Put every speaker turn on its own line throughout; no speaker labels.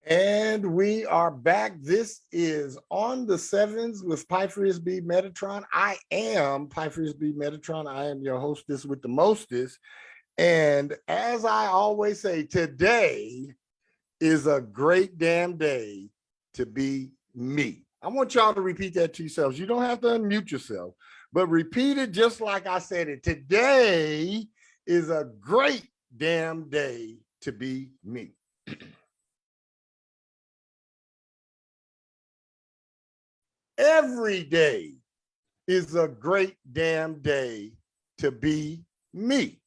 And we are back. This is On the Sevens with Pythias B. Metatron. I am Pythias B. Metatron. I am your hostess with the mostest. And as I always say, today is a great damn day to be me. I want y'all to repeat that to yourselves. You don't have to unmute yourself, but repeat it just like I said it. Today is a great damn day to be me. Every day is a great damn day to be me.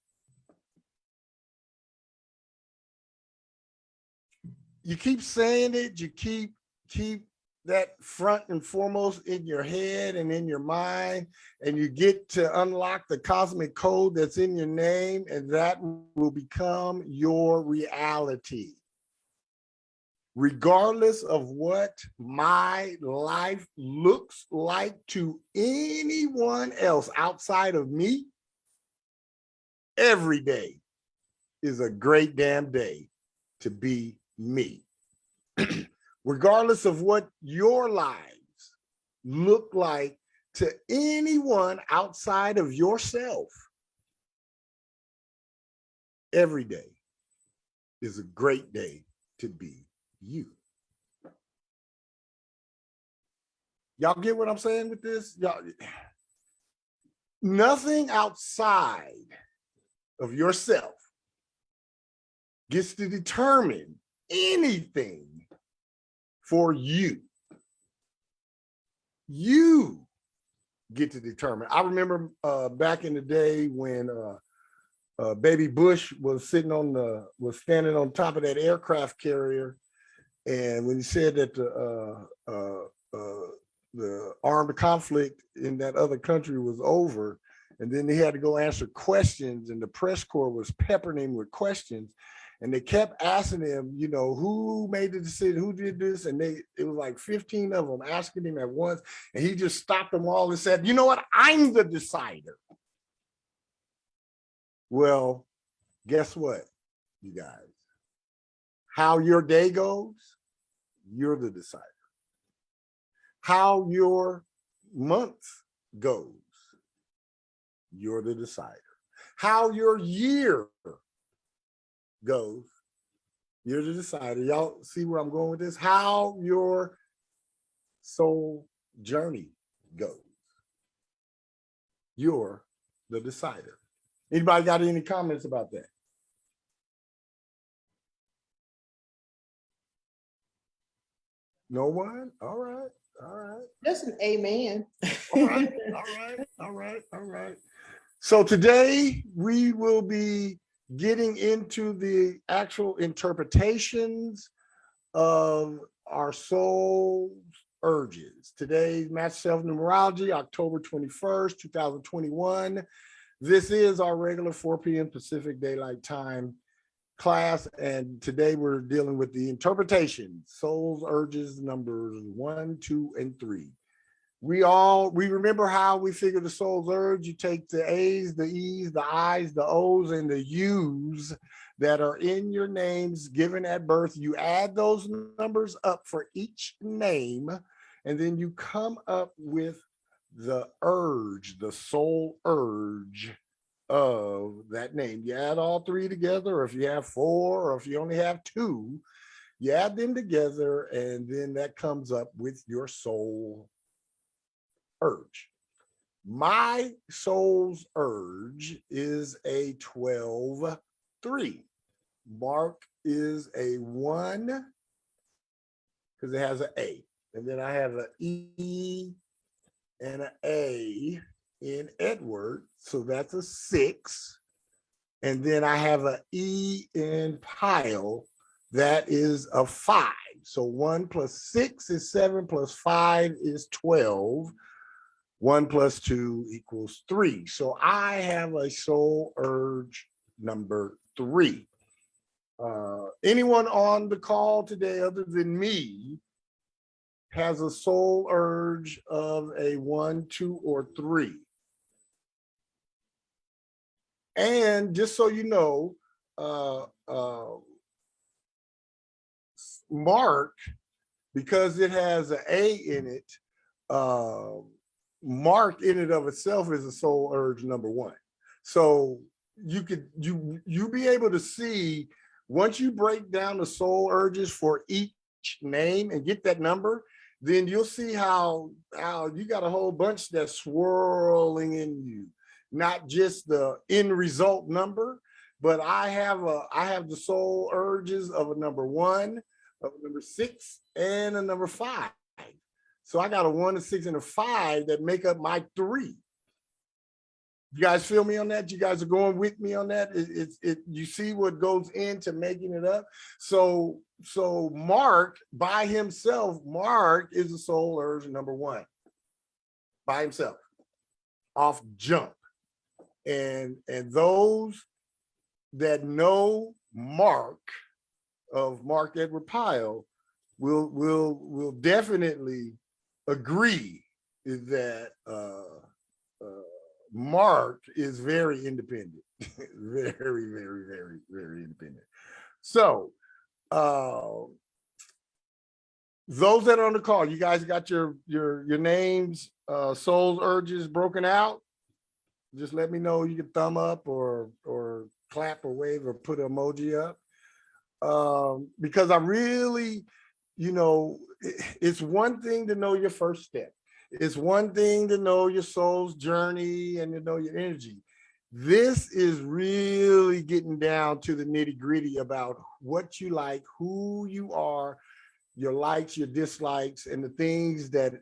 You keep saying it, you keep that front and foremost in your head and in your mind, and you get to unlock the cosmic code that's in your name, and that will become your reality. Regardless of what my life looks like to anyone else outside of me, every day is a great damn day to be me. Regardless of what your lives look like to anyone outside of yourself, every day is a great day to be you. Y'all get what I'm saying with this? Y'all, nothing outside of yourself gets to determine anything for you. You get to determine. I remember back in the day when Baby Bush was standing on top of that aircraft carrier, and when he said that the armed conflict in that other country was over, and then he had to go answer questions, and the press corps was peppering him with questions, and they kept asking him, you know, who made the decision, who did this, and it was like 15 of them asking him at once, and he just stopped them all and said, you know what, I'm the decider. Well, guess what, you guys? How your day goes, you're the decider. How your month goes, you're the decider. How your year goes, you're the decider. Y'all see where I'm going with this? How your soul journey goes, you're the decider. Anybody got any comments about that? No one? All right. All right.
Just an amen.
All right. All right. All right. All right. So today we will be getting into the actual interpretations of our soul's urges. Today's Master Self Numerology, October 21st, 2021. This is our regular 4 p.m. Pacific Daylight Time class, and today we're dealing with the interpretation, soul's urges numbers 1, 2, and 3. We remember how we figure the soul's urge. You take the A's, the E's, the I's, the O's, and the U's that are in your names given at birth. You add those numbers up for each name, and then you come up with the urge, the soul urge of that name. You add all 3 together, or if you have 4, or if you only have 2, you add them together, and then that comes up with your soul urge. My soul's urge is a 12-3. Mark is a 1 because it has an A. And then I have an E and an A in Edward, so that's a 6. And then I have an E in Pile, that is a 5. So 1 plus 6 is 7 plus 5 is 12. 1 plus 2 equals 3. So I have a soul urge number 3. Anyone on the call today other than me has a soul urge of a 1, 2, or 3? And just so you know, mark, because it has an A in it, mark in and of itself is a soul urge number one. So you be able to see, once you break down the soul urges for each name and get that number, then you'll see how you got a whole bunch that's swirling in you, not just the end result number, but I have the soul urges of a number 1, of a number 6, and a number 5. So I got a 1, a 6, and a 5 that make up my 3. You guys feel me on that? You guys are going with me on that? You see what goes into making it up? So Mark by himself, Mark is a soul urge number 1 by himself, off jump. And those that know Mark, of Mark Edward Pyle, will definitely agree that Mark is very independent, very, very, very, very independent. So those that are on the call, you guys got your names, souls urges broken out. Just let me know. You can thumb up or clap or wave or put an emoji up. Because I really, it's one thing to know your first step. It's one thing to know your soul's journey and to know your energy. This is really getting down to the nitty gritty about what you like, who you are, your likes, your dislikes, and the things that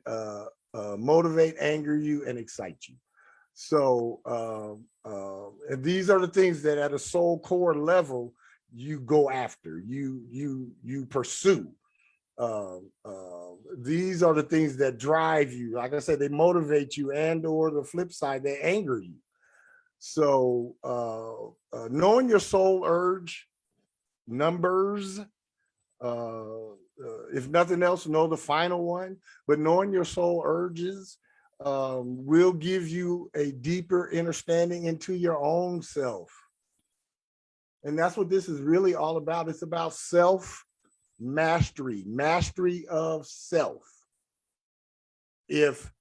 motivate, anger you, and excite you. So, and these are the things that at a soul core level, you go after, you pursue. These are the things that drive you. Like I said, they motivate you, and or the flip side, they anger you. So knowing your soul urge numbers, if nothing else, know the final one, but knowing your soul urges will give you a deeper understanding into your own self. And that's what this is really all about. It's about self mastery, mastery of self. If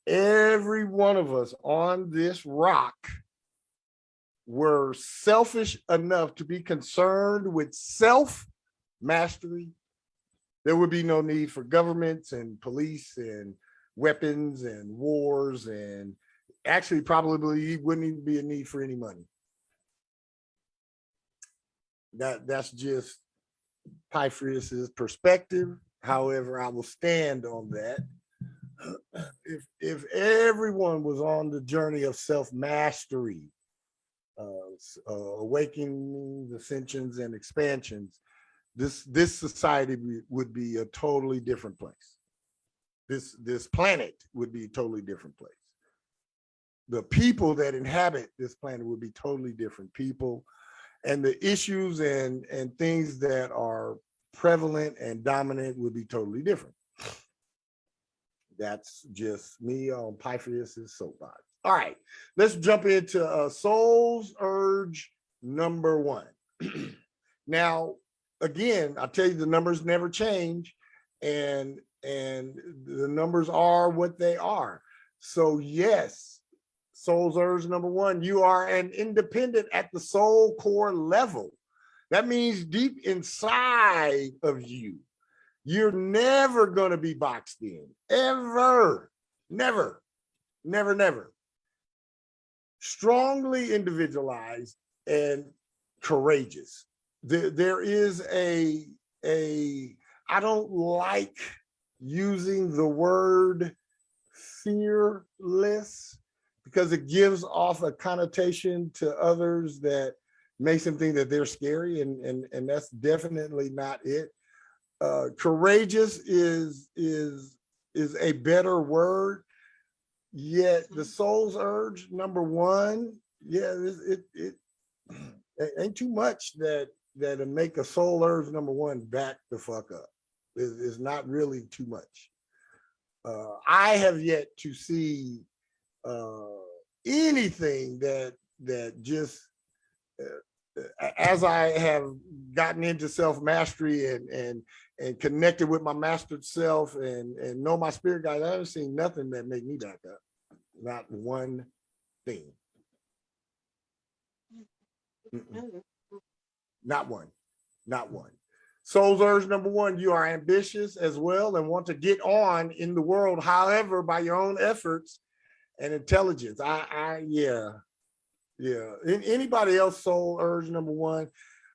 every one of us on this rock were selfish enough to be concerned with self mastery, there would be no need for governments and police and weapons and wars, and actually probably wouldn't even be a need for any money. That's just Pythias's perspective. However, I will stand on that. If everyone was on the journey of self-mastery, awakenings, ascensions, and expansions, this society would be a totally different place. This planet would be a totally different place. The people that inhabit this planet would be totally different people, and the issues and things that are prevalent and dominant would be totally different. That's just me on Pythias's soapbox. All right, let's jump into soul's urge number 1. Now, again, I tell you, the numbers never change, and the numbers are what they are. So yes, soul's urge number 1, you are an independent at the soul core level. That means deep inside of you, you're never going to be boxed in, ever, never, never, never. Strongly individualized and courageous. There is a I don't like using the word fearless, because it gives off a connotation to others that makes them think that they're scary, and that's definitely not it. Courageous is a better word. Yet the soul's urge number 1, yeah, it ain't too much that'll make a soul urge number 1 back the fuck up. It's not really too much. I have yet to see anything that just as I have gotten into self-mastery and connected with my mastered self and know my spirit guides, I haven't seen nothing that make me back up. Not one thing. Not one. Not one. Soul's urge number one, you are ambitious as well and want to get on in the world, however, by your own efforts and intelligence. Yeah. Anybody else soul urge number one?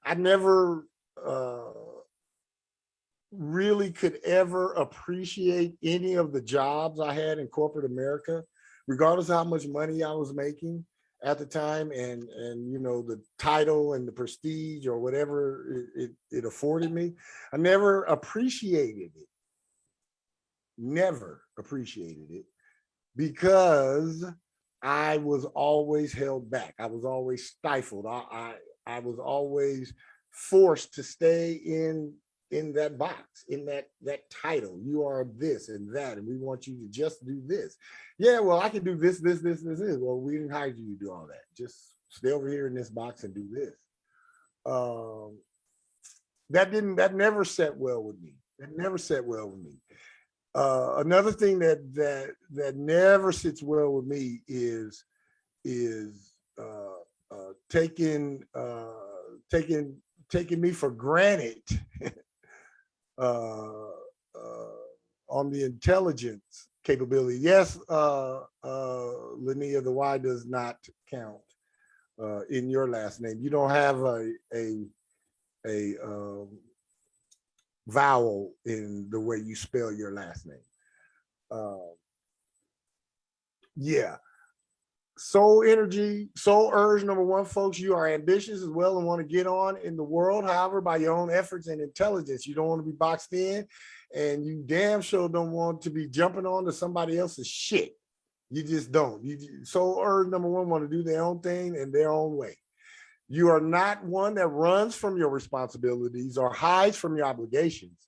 I never really could ever appreciate any of the jobs I had in corporate America, regardless of how much money I was making at the time, and you know, the title and the prestige or whatever it afforded me. I never appreciated it. Never appreciated it because I was always held back. I was always stifled. I was always forced to stay in that box, in that title. You are this and that, and we want you to just do this. Yeah, well, I can do this. Well, we didn't hire you to do all that. Just stay over here in this box and do this. That never sat well with me. That never sat well with me. Another thing that never sits well with me is taking me for granted on the intelligence capability. Yes, Linnea, the Y does not count in your last name. You don't have a vowel in the way you spell your last name. Yeah. Soul energy, soul urge number one, folks, you are ambitious as well and want to get on in the world. However, by your own efforts and intelligence, you don't want to be boxed in, and you damn sure don't want to be jumping on to somebody else's shit. You just don't. Soul urge number one want to do their own thing in their own way. You are not one that runs from your responsibilities or hides from your obligations,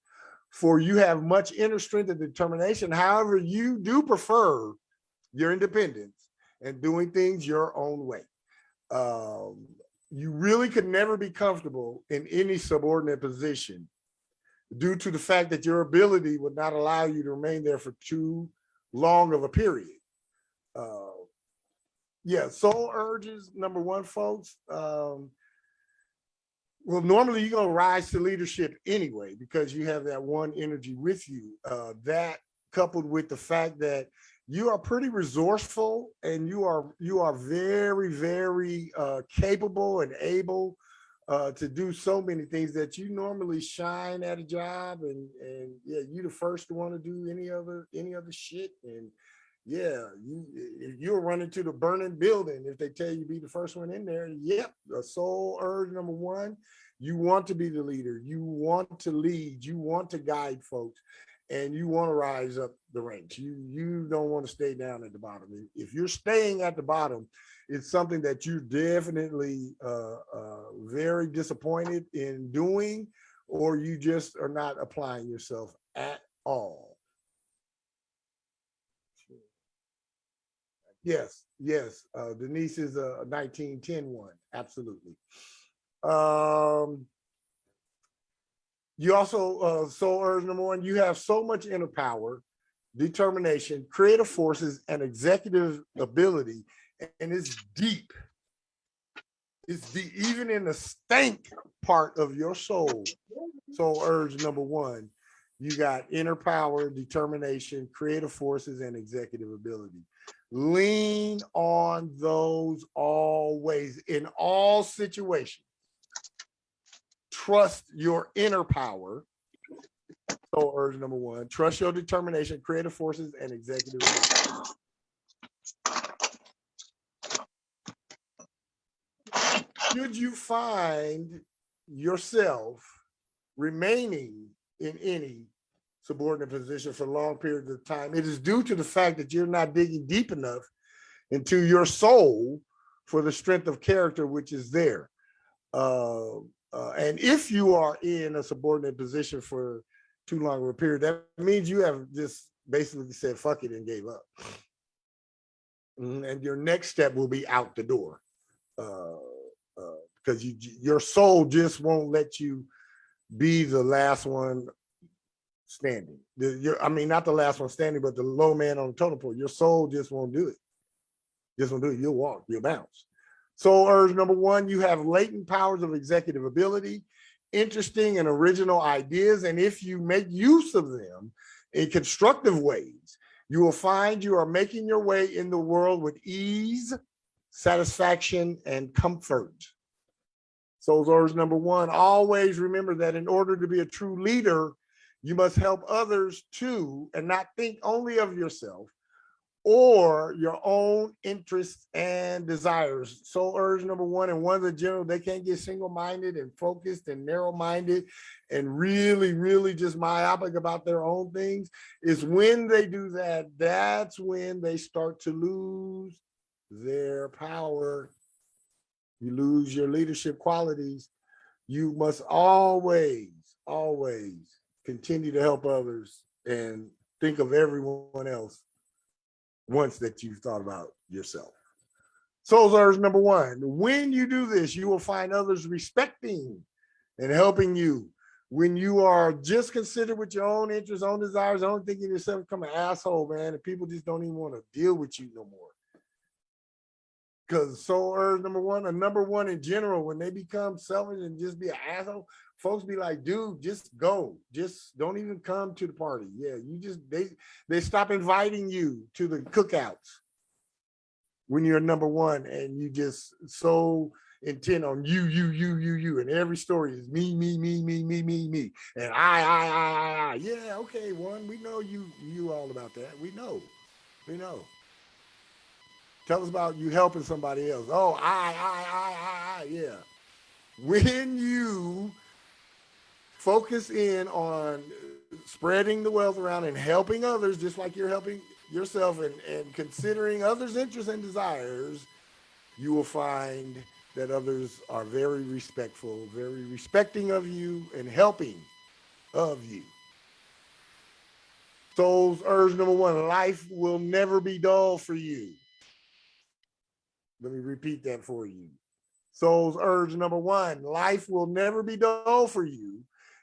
for you have much inner strength and determination. However, you do prefer your independence and doing things your own way. You really could never be comfortable in any subordinate position due to the fact that your ability would not allow you to remain there for too long of a period. Yeah, soul urges, number one, folks. Well, normally you're going to rise to leadership anyway, because you have that one energy with you. That coupled with the fact that you are pretty resourceful and you are very, very capable and able to do so many things that you normally shine at a job, and yeah, you're the first to want to do any other shit. And yeah, you'll run into the burning building if they tell you be the first one in there. Yep, the soul urge number one, you want to be the leader, you want to lead, you want to guide folks, and you want to rise up the ranks. You don't want to stay down at the bottom. If you're staying at the bottom, it's something that you're definitely very disappointed in doing, or you just are not applying yourself at all. Yes. Denise is a 1910 one. Absolutely. You also, soul urge number one, you have so much inner power, determination, creative forces, and executive ability, and it's deep. It's deep, even in the stank part of your soul. Soul urge number one, you got inner power, determination, creative forces, and executive ability. Lean on those always, in all situations. Trust your inner power. Soul urge number one. Trust your determination, creative forces, and executive ability. Should you find yourself remaining in any subordinate position for long periods of time, it is due to the fact that you're not digging deep enough into your soul for the strength of character which is there. And if you are in a subordinate position for too long of a period, that means you have just basically said fuck it and gave up. And your next step will be out the door. because your soul just won't let you be the last one standing. I mean, not the last one standing, but the low man on the totem pole. Your soul just won't do it. Just won't do it. You'll walk, you'll bounce. Soul urge number one, you have latent powers of executive ability, interesting and original ideas. And if you make use of them in constructive ways, you will find you are making your way in the world with ease, satisfaction, and comfort. Soul urge number one, always remember that in order to be a true leader, you must help others too, and not think only of yourself or your own interests and desires. Soul urge number one, and one of the general, they can't get single-minded and focused and narrow-minded and really just myopic about their own things, is when they do that, that's when they start to lose their power. You lose your leadership qualities. You must always continue to help others and think of everyone else once that you've thought about yourself. Soul urge number one, when you do this, you will find others respecting and helping you. When you are just considered with your own interests, own desires, only thinking yourself become an asshole, man, and people just don't even want to deal with you no more. Because soul urge number one, and number one in general, when they become selfish and just be an asshole, folks be like, dude, just go. Just don't even come to the party. Yeah, you just, they stop inviting you to the cookouts when you're number one and you just so intent on you. And every story is me. And I. Yeah, okay, one, we know you all about that. We know. Tell us about you helping somebody else. Oh, I, yeah. When you focus in on spreading the wealth around and helping others, just like you're helping yourself, and considering others' interests and desires, you will find that others are very respectful, very respecting of you and helping of you. Soul's urge number one, life will never be dull for you. Let me repeat that for you. Soul's urge number one, life will never be dull for you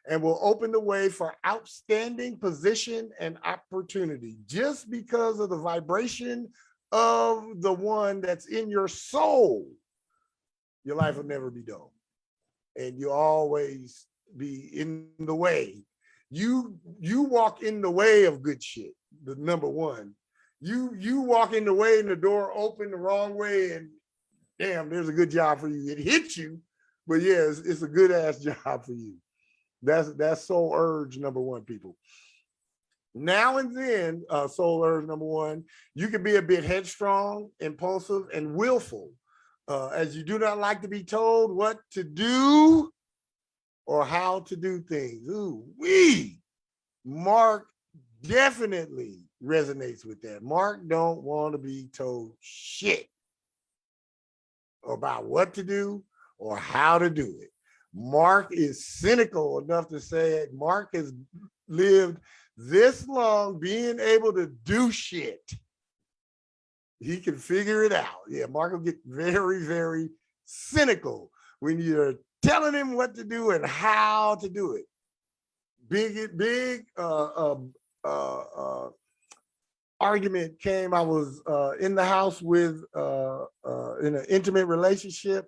and will open the way for outstanding position and opportunity. Just because of the vibration of the one that's in your soul, your life will never be dull. And you always be in the way. You walk in the way of good shit, the number one. You walk in the way and the door open the wrong way, and damn, there's a good job for you. It hits you, but yeah, it's a good ass job for you. That's soul urge number one, people. Now and then, soul urge number one, you can be a bit headstrong, impulsive, and willful, as you do not like to be told what to do or how to do things. Ooh, Mark definitely resonates with that. Mark don't want to be told shit about what to do or how to do it. Mark is cynical enough to say it. Mark has lived this long being able to do shit. He can figure it out. Yeah, Mark will get very cynical when you're telling him what to do and how to do it. Big argument came. I was in the house with in an intimate relationship,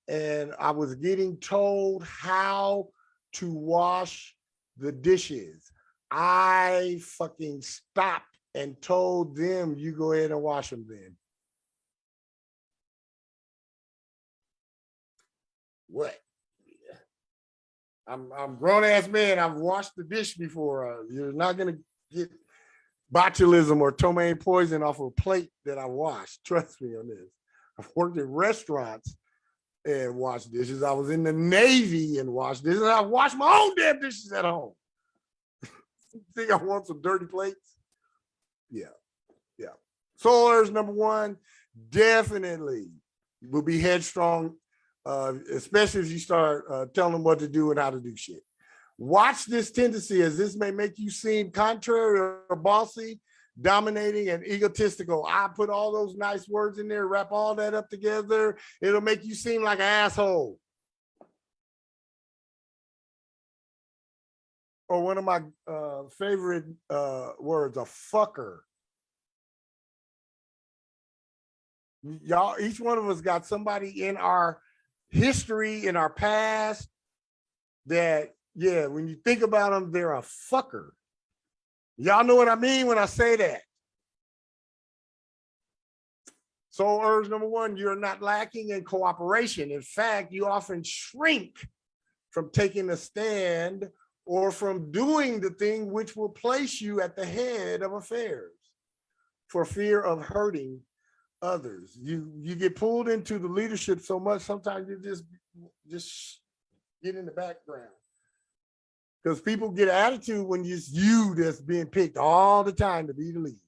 and I was getting told how to wash the dishes. I fucking stopped and told them, you go ahead and wash them then. What? I'm a grown ass man. I've washed the dish before. You're not gonna get botulism or ptomaine poison off a plate that I washed. Trust me on this. I've worked in restaurants and washed dishes. I was in the Navy and washed dishes. I washed my own damn dishes at home. Think I want some dirty plates? Yeah. Soul urge number one, definitely will be headstrong, especially if you start telling them what to do and how to do shit. Watch this tendency, as this may make you seem contrary or bossy, dominating, and egotistical. I put all those nice words in there, wrap all that up together. It'll make you seem like an asshole. or one of my favorite words, a fucker. Y'all, each one of us got somebody in our history, in our past, that, yeah, when you think about them, they're a fucker. Y'all know what I mean when I say that. Soul urge number one, you're not lacking in cooperation. In fact, you often shrink from taking a stand or from doing the thing which will place you at the head of affairs for fear of hurting others. You get pulled into the leadership so much, sometimes you just get in the background. Because people get attitude when it's you that's being picked all the time to be the lead.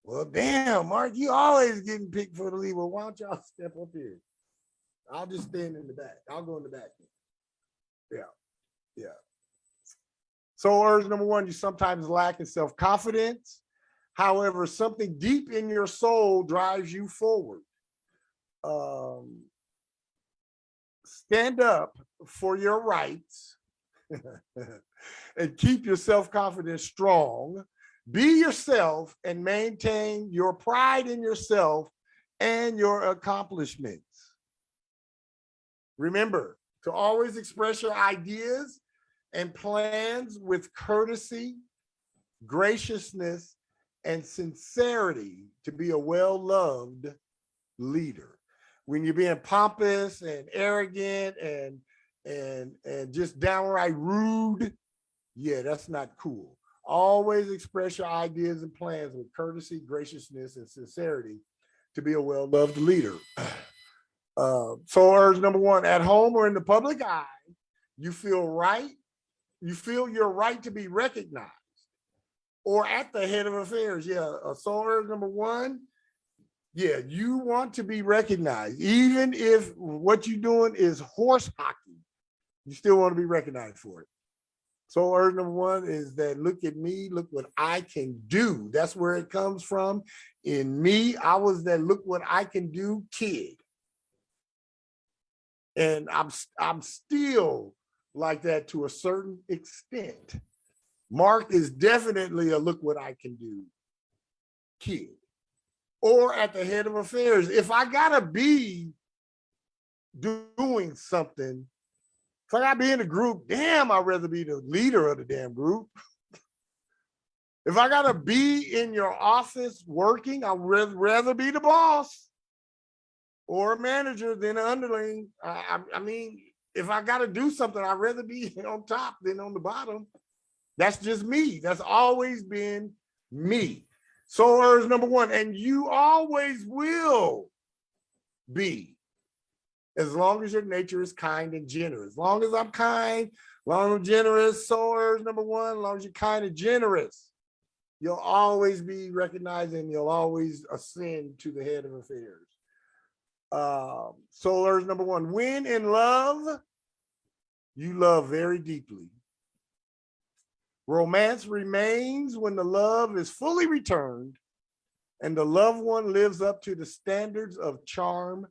Well, damn, Mark, you always getting picked for the lead. Well, why don't y'all step up here? I'll just stand in the back. I'll go in the back. Yeah. So urge number one, you sometimes lack in self-confidence. However, something deep in your soul drives you forward. Stand up for your rights and keep your self-confidence strong. Be yourself and maintain your pride in yourself and your accomplishments. Remember to always express your ideas and plans with courtesy, graciousness, and sincerity to be a well-loved leader. When you're being pompous and arrogant and just downright rude, yeah, that's not cool. Always express your ideas and plans with courtesy, graciousness, and sincerity to be a well-loved leader. So urge number one, at home or in the public eye, you feel your right to be recognized or at the head of affairs. Yeah, soul urge number one, yeah, you want to be recognized. Even if what you're doing is horse hockey, you still want to be recognized for it. So urge number one is that look at me, look what I can do. That's where it comes from. In me, I was that look what I can do kid. And I'm still like that to a certain extent. Mark is definitely a look what I can do kid. Or at the head of affairs. If I gotta be doing something, if I gotta be in a group, damn, I'd rather be the leader of the damn group. If I gotta be in your office working, I'd rather be the boss or a manager than an underling. I mean, if I gotta do something, I'd rather be on top than on the bottom. That's just me. That's always been me. Soul urge number one, and you always will be, as long as your nature is kind and generous. As long as I'm kind, as long as I'm generous, soul urge number one, as long as you're kind and generous, you'll always be recognized and you'll always ascend to the head of affairs. Soul urge number one, when in love, you love very deeply. Romance remains when the love is fully returned and the loved one lives up to the standards of charm,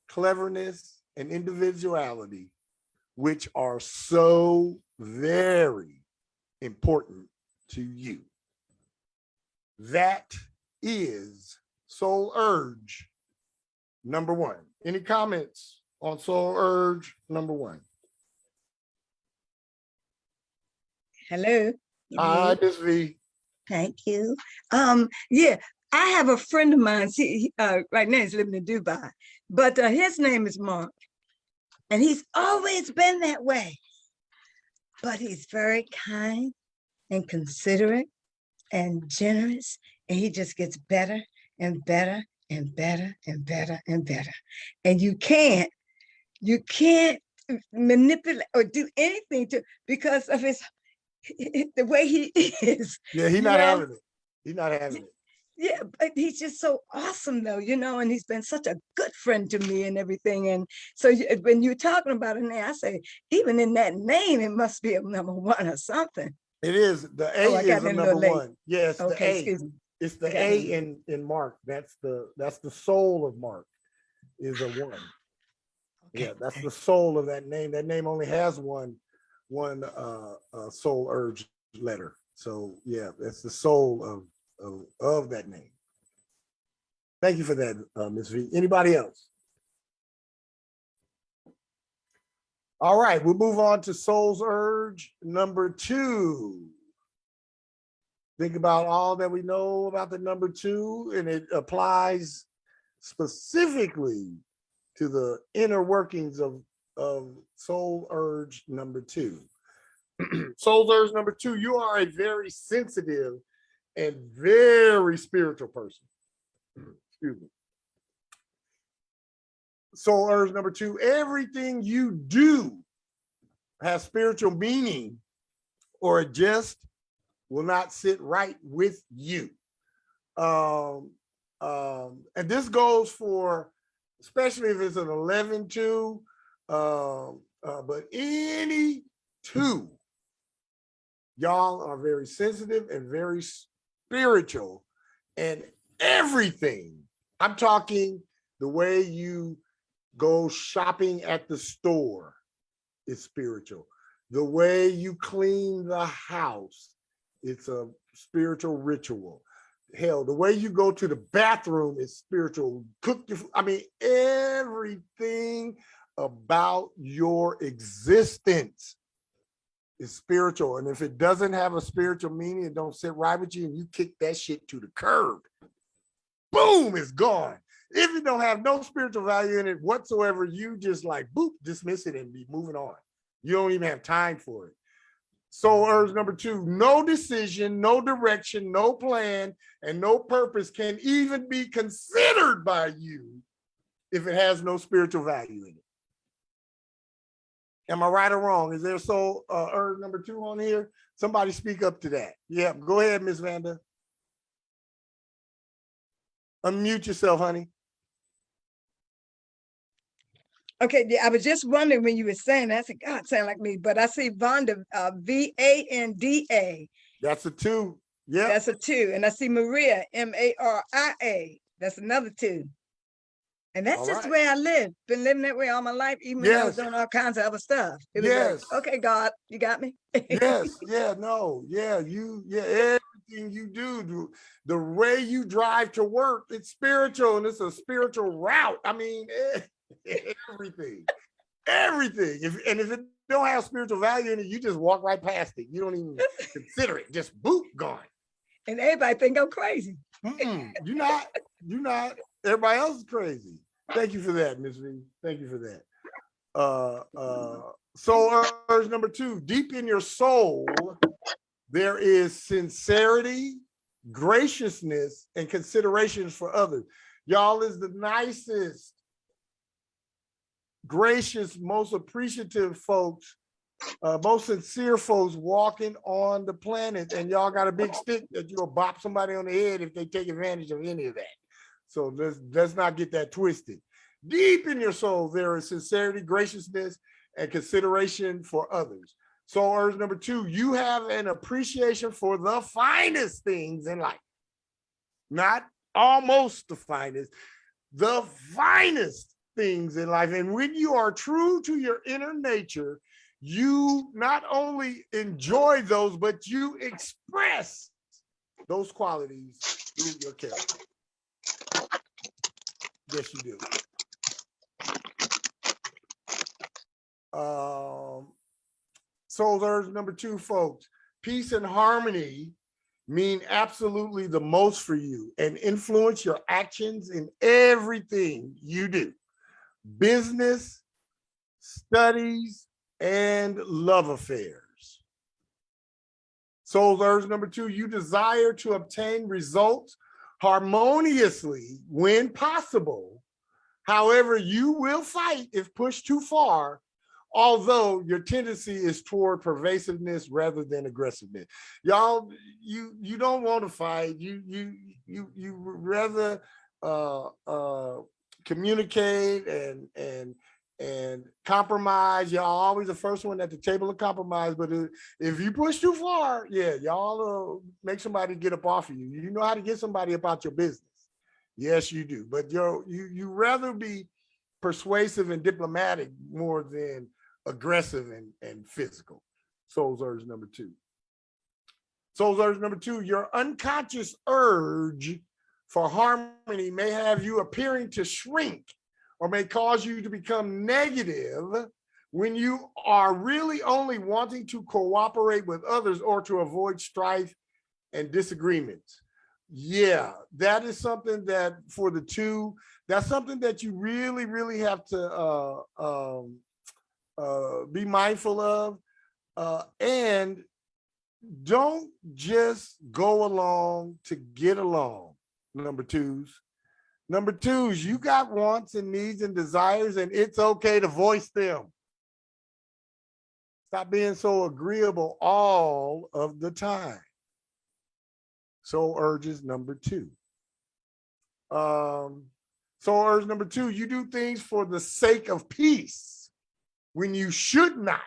cleverness, and individuality, which are so very important to you. That is soul urge number one. Any comments on soul urge number one?
Hello.
Hi, Miss V.
Thank you. Yeah, I have a friend of mine. Right now he's living in Dubai, but his name is Mark, and he's always been that way. But he's very kind and considerate and generous, and he just gets better and better and better and better and better. And you can't manipulate or do anything because of the way he is.
Yeah, he's not having it. He's not having it.
Yeah, but he's just so awesome though, and he's been such a good friend to me and everything. And so when you're talking about a name, I say, even in that name, it must be a number one or something.
It is. The A is a number one. Yes, okay, the A. Excuse me. It's the A in Mark. That's the soul of Mark is a one. Okay, yeah, that's the soul of that name. That name only has one soul urge letter. So yeah, that's the soul of that name. Thank you for that, Ms. V. Anybody else? All right, we'll move on to soul's urge number 2. Think about all that we know about the number 2, and it applies specifically to the inner workings of soul urge number 2. Soul urge number 2, you are a very sensitive and very spiritual person. Excuse me. Soul urge number 2, everything you do has spiritual meaning, or it just will not sit right with you. And this goes for, especially if it's an 11-2, but any 2, y'all are very sensitive and very spiritual, and everything. I'm talking the way you go shopping at the store is spiritual. The way you clean the house, it's a spiritual ritual. Hell, the way you go to the bathroom is spiritual. Cook your food. I mean, everything about your existence is spiritual. And if it doesn't have a spiritual meaning, it don't sit right with you, and you kick that shit to the curb, boom, it's gone. If it don't have no spiritual value in it whatsoever, you just like, boop, dismiss it and be moving on. You don't even have time for it. Soul urge number 2, no decision, no direction, no plan, and no purpose can even be considered by you if it has no spiritual value in it. Am I right or wrong? Is there soul urge number 2 on here? Somebody speak up to that. Yeah, go ahead, Miss Vanda. Unmute yourself, honey.
Okay, yeah, I was just wondering when you were saying that. I said, God, sound like me, but I see Vanda, Vanda.
That's a 2. Yeah.
That's a 2. And I see Maria, Maria. That's another 2. And that's just the way I live. Been living that way all my life, even when I was doing all kinds of other stuff. It was like, okay, God, you got me.
Yes, yeah, no, yeah, everything you do, the way you drive to work, it's spiritual, and it's a spiritual route. I mean, everything. If it don't have spiritual value in it, you just walk right past it. You don't even consider it. Just boop, gone.
And everybody think I'm crazy.
You're not. Everybody else is crazy. Thank you for that, Ms. V. Thank you for that. Soul urge number 2, deep in your soul, there is sincerity, graciousness, and considerations for others. Y'all is the nicest, gracious, most appreciative folks, most sincere folks walking on the planet, and y'all got a big stick that you'll bop somebody on the head if they take advantage of any of that. So let's not get that twisted. Deep in your soul, there is sincerity, graciousness, and consideration for others. Soul urge number 2, you have an appreciation for the finest things in life. Not almost the finest, the finest things in life. And when you are true to your inner nature, you not only enjoy those, but you express those qualities through your character. Yes, you do. Soul urge number 2, folks. Peace and harmony mean absolutely the most for you and influence your actions in everything you do. Business, studies, and love affairs. Soul urge number 2, you desire to obtain results harmoniously when possible. However, you will fight if pushed too far, although your tendency is toward pervasiveness rather than aggressiveness. Y'all, you don't want to fight. You rather communicate and compromise. Y'all always the first one at the table of compromise. But if you push too far, yeah, y'all make somebody get up off of you. You know how to get somebody up out your business. Yes, you do. But you rather be persuasive and diplomatic more than aggressive and physical. Soul's urge number 2. Soul's urge number 2, your unconscious urge for harmony may have you appearing to shrink or may cause you to become negative when you are really only wanting to cooperate with others or to avoid strife and disagreements. Yeah, that is something that for the 2, that's something that you really, really have to be mindful of. And don't just go along to get along, number 2s. Number 2s, you got wants and needs and desires, and it's okay to voice them. Stop being so agreeable all of the time. Soul urges number 2. Soul urge number 2, you do things for the sake of peace when you should not.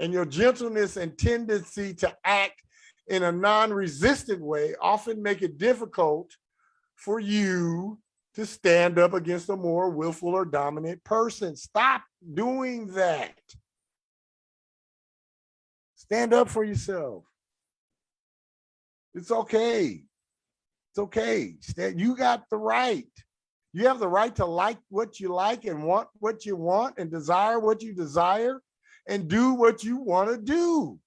And your gentleness and tendency to act in a non-resistant way often make it difficult for you to stand up against a more willful or dominant person. Stop doing that. Stand up for yourself. It's okay. It's okay. You got the right. You have the right to like what you like and want what you want and desire what you desire and do what you want to do.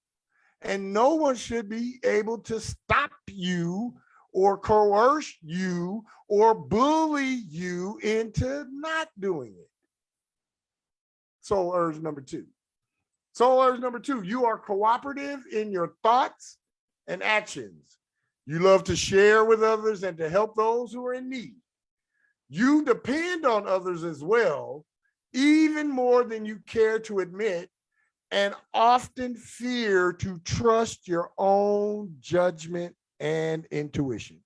And no one should be able to stop you or coerce you or bully you into not doing it. Soul urge number 2. Soul urge number 2, you are cooperative in your thoughts and actions. You love to share with others and to help those who are in need. You depend on others as well, even more than you care to admit, and often fear to trust your own judgment and intuition.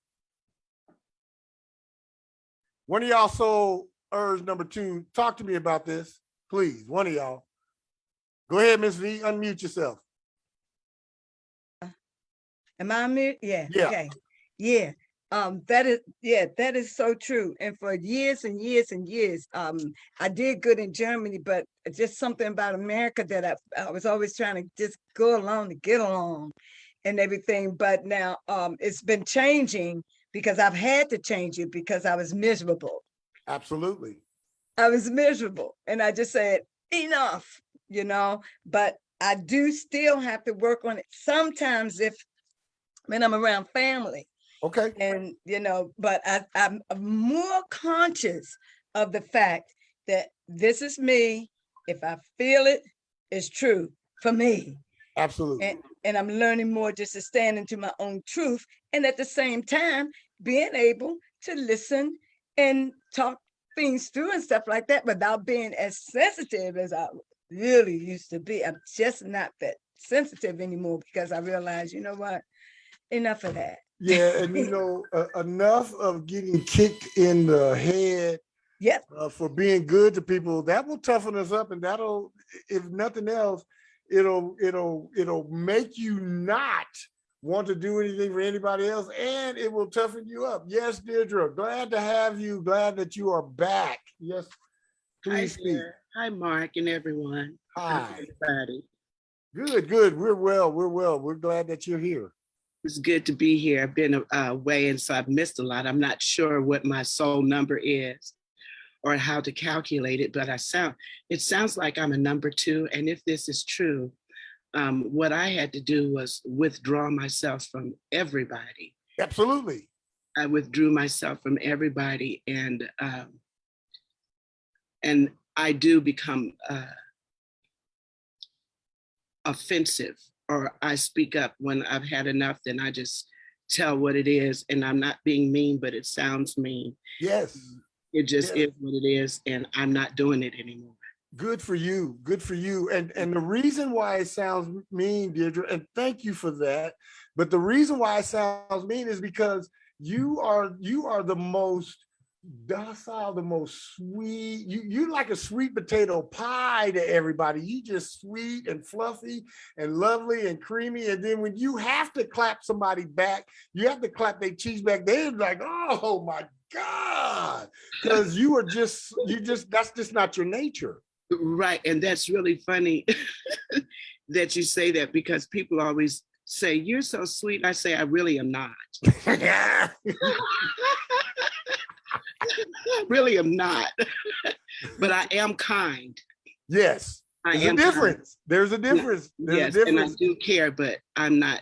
One of y'all soul urge number 2, talk to me about this, please. One of y'all. Go ahead, Miss V, unmute yourself.
Am I on mute? Yeah.
Yeah.
Okay. Yeah. That is so true. And for years and years and years, I did good in Germany, but just something about America that I was always trying to just go along to get along and everything. But now it's been changing because I've had to change it because I was miserable.
Absolutely.
I was miserable. And I just said, enough, but I do still have to work on it sometimes when I'm around family.
Okay.
And, but I'm more conscious of the fact that this is me. If I feel it, it's true for me.
Absolutely.
And I'm learning more just to stand into my own truth. And at the same time, being able to listen and talk things through and stuff like that without being as sensitive as I really used to be. I'm just not that sensitive anymore because I realized, you know what? Enough of that.
Yeah, and enough of getting kicked in the head.
Yep.
For being good to people, that will toughen us up, and that'll, if nothing else, it'll make you not want to do anything for anybody else, and it will toughen you up. Yes, Deirdre, glad to have you. Glad that you are back. Yes, please speak.
Hi, Mark and everyone.
Hi,
everybody.
Good. We're well. We're glad that you're here.
It's good to be here. I've been away, and so I've missed a lot. I'm not sure what my soul number is or how to calculate it, but it sounds like I'm a number 2. And if this is true, what I had to do was withdraw myself from everybody.
Absolutely.
I withdrew myself from everybody, and I do become offensive, or I speak up when I've had enough. Then I just tell what it is, and I'm not being mean, but it sounds mean.
Yes.
It just is what it is, and I'm not doing it anymore.
Good for you. Good for you. And the reason why it sounds mean, Deirdre, and thank you for that, but the reason why it sounds mean is because you are the most docile, the most sweet. You like a sweet potato pie to everybody. You just sweet and fluffy and lovely and creamy. And then when you have to clap somebody back, you have to clap their cheeks back. They're like, oh my God, because that's just not your nature.
Right. And that's really funny that you say that, because people always say, you're so sweet. I say, I really am not. I really am not. But I am kind.
Yes.
I
There's a
am
difference. There's a difference. There's
Yes,
a difference.
and I do care, but I'm not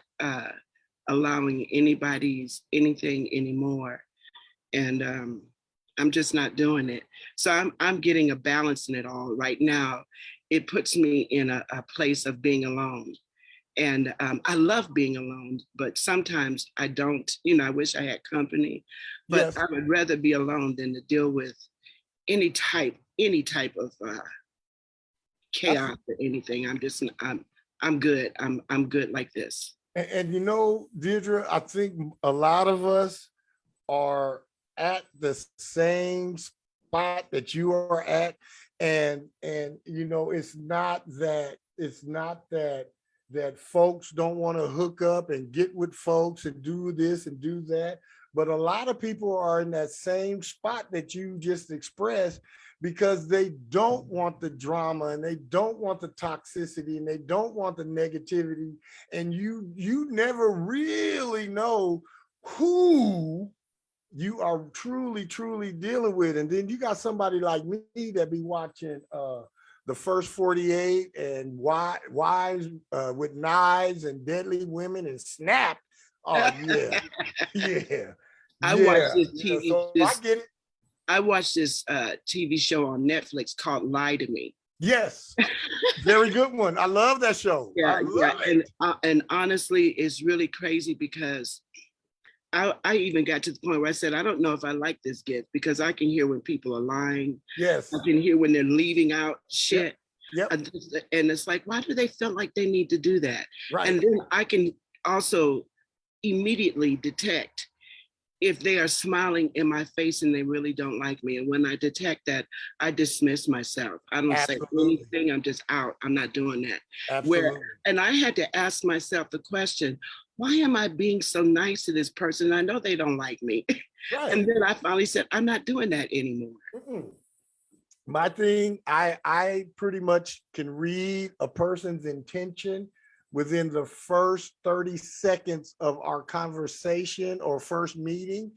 allowing anybody's anything anymore. And I'm just not doing it. So I'm getting a balance in it all right now. It puts me in a place of being alone. And I love being alone, but sometimes I don't, I wish I had company, but
Yes.
I would rather be alone than to deal with any type of chaos or anything. I'm good. I'm good like this.
And you know, Deirdre, I think a lot of us are at the same spot that you are at. And you know, it's not that folks don't want to hook up and get with folks and do this and do that. But a lot of people are in that same spot that you just expressed, because they don't want the drama and they don't want the toxicity and they don't want the negativity. And you never really know who you are truly dealing with. And then you got somebody like me that be watching the first 48 and wives with knives and deadly women and Snap. Oh yeah. Yeah.
I watched this
Yeah.
TV.
So I get it.
I watched this TV show on Netflix called Lie to Me.
Yes. Very good one. I love that show. I love it.
And honestly, it's really crazy, because I even got to the point where I said, I don't know if I like this gift, because I can hear when people are lying.
Yes.
I can hear when they're leaving out shit.
Yep.
And it's like, why do they feel like they need to do that?
Right.
And then I can also immediately detect if they are smiling in my face and they really don't like me. And when I detect that, I dismiss myself. I don't say anything. I'm just out. I'm not doing that.
Absolutely.
And I had to ask myself the question, why am I being so nice to this person? I know they don't like me. Right. And then I finally said, I'm not doing that anymore.
My thing, I pretty much can read a person's intention within the first 30 seconds of our conversation or first meeting.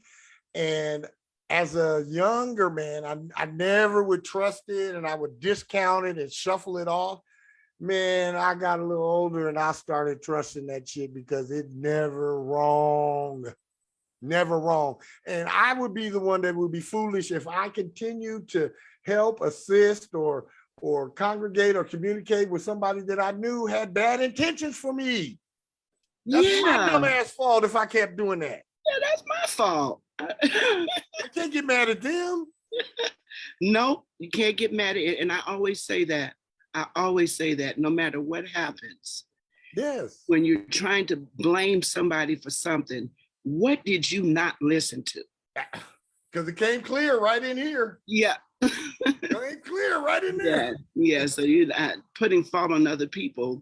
And as a younger man, I never would trust it, and I would discount it and shuffle it off. Man, I got a little older and I started trusting that shit, because it's never wrong. Never wrong. And I would be the one that would be foolish if I continue to help, assist, or congregate or communicate with somebody that I knew had bad intentions for me. That's my dumb ass fault if I kept doing that.
Yeah, that's my fault.
I can't get mad at them.
No, you can't get mad at it. And I always say that. No matter what happens.
Yes.
When you're trying to blame somebody for something, what did you not listen to?
Because it came clear right in here.
Yeah.
It came clear right in there.
Yeah. So you putting fault on other people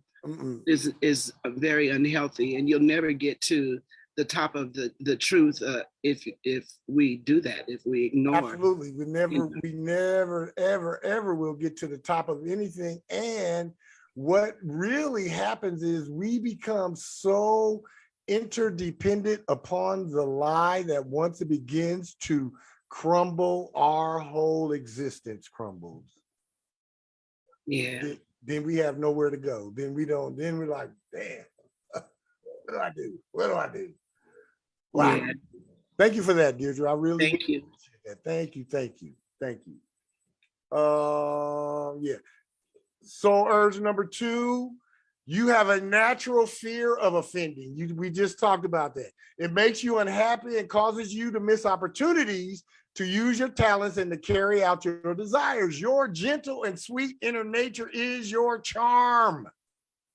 is very unhealthy, and you'll never get to the top of the truth if we do that, if we ignore.
Absolutely. We never, ever will get to the top of anything. And what really happens is we become so interdependent upon the lie that once it begins to crumble, our whole existence crumbles.
Yeah.
Then we have nowhere to go. Then we're like, damn, what do I do? What do I do? Wow. Yeah. Thank you for that, Deirdre. I really
appreciate
that. Thank you. Yeah. So urge number 2, you have a natural fear of offending. We just talked about that. It makes you unhappy and causes you to miss opportunities to use your talents and to carry out your desires. Your gentle and sweet inner nature is your charm.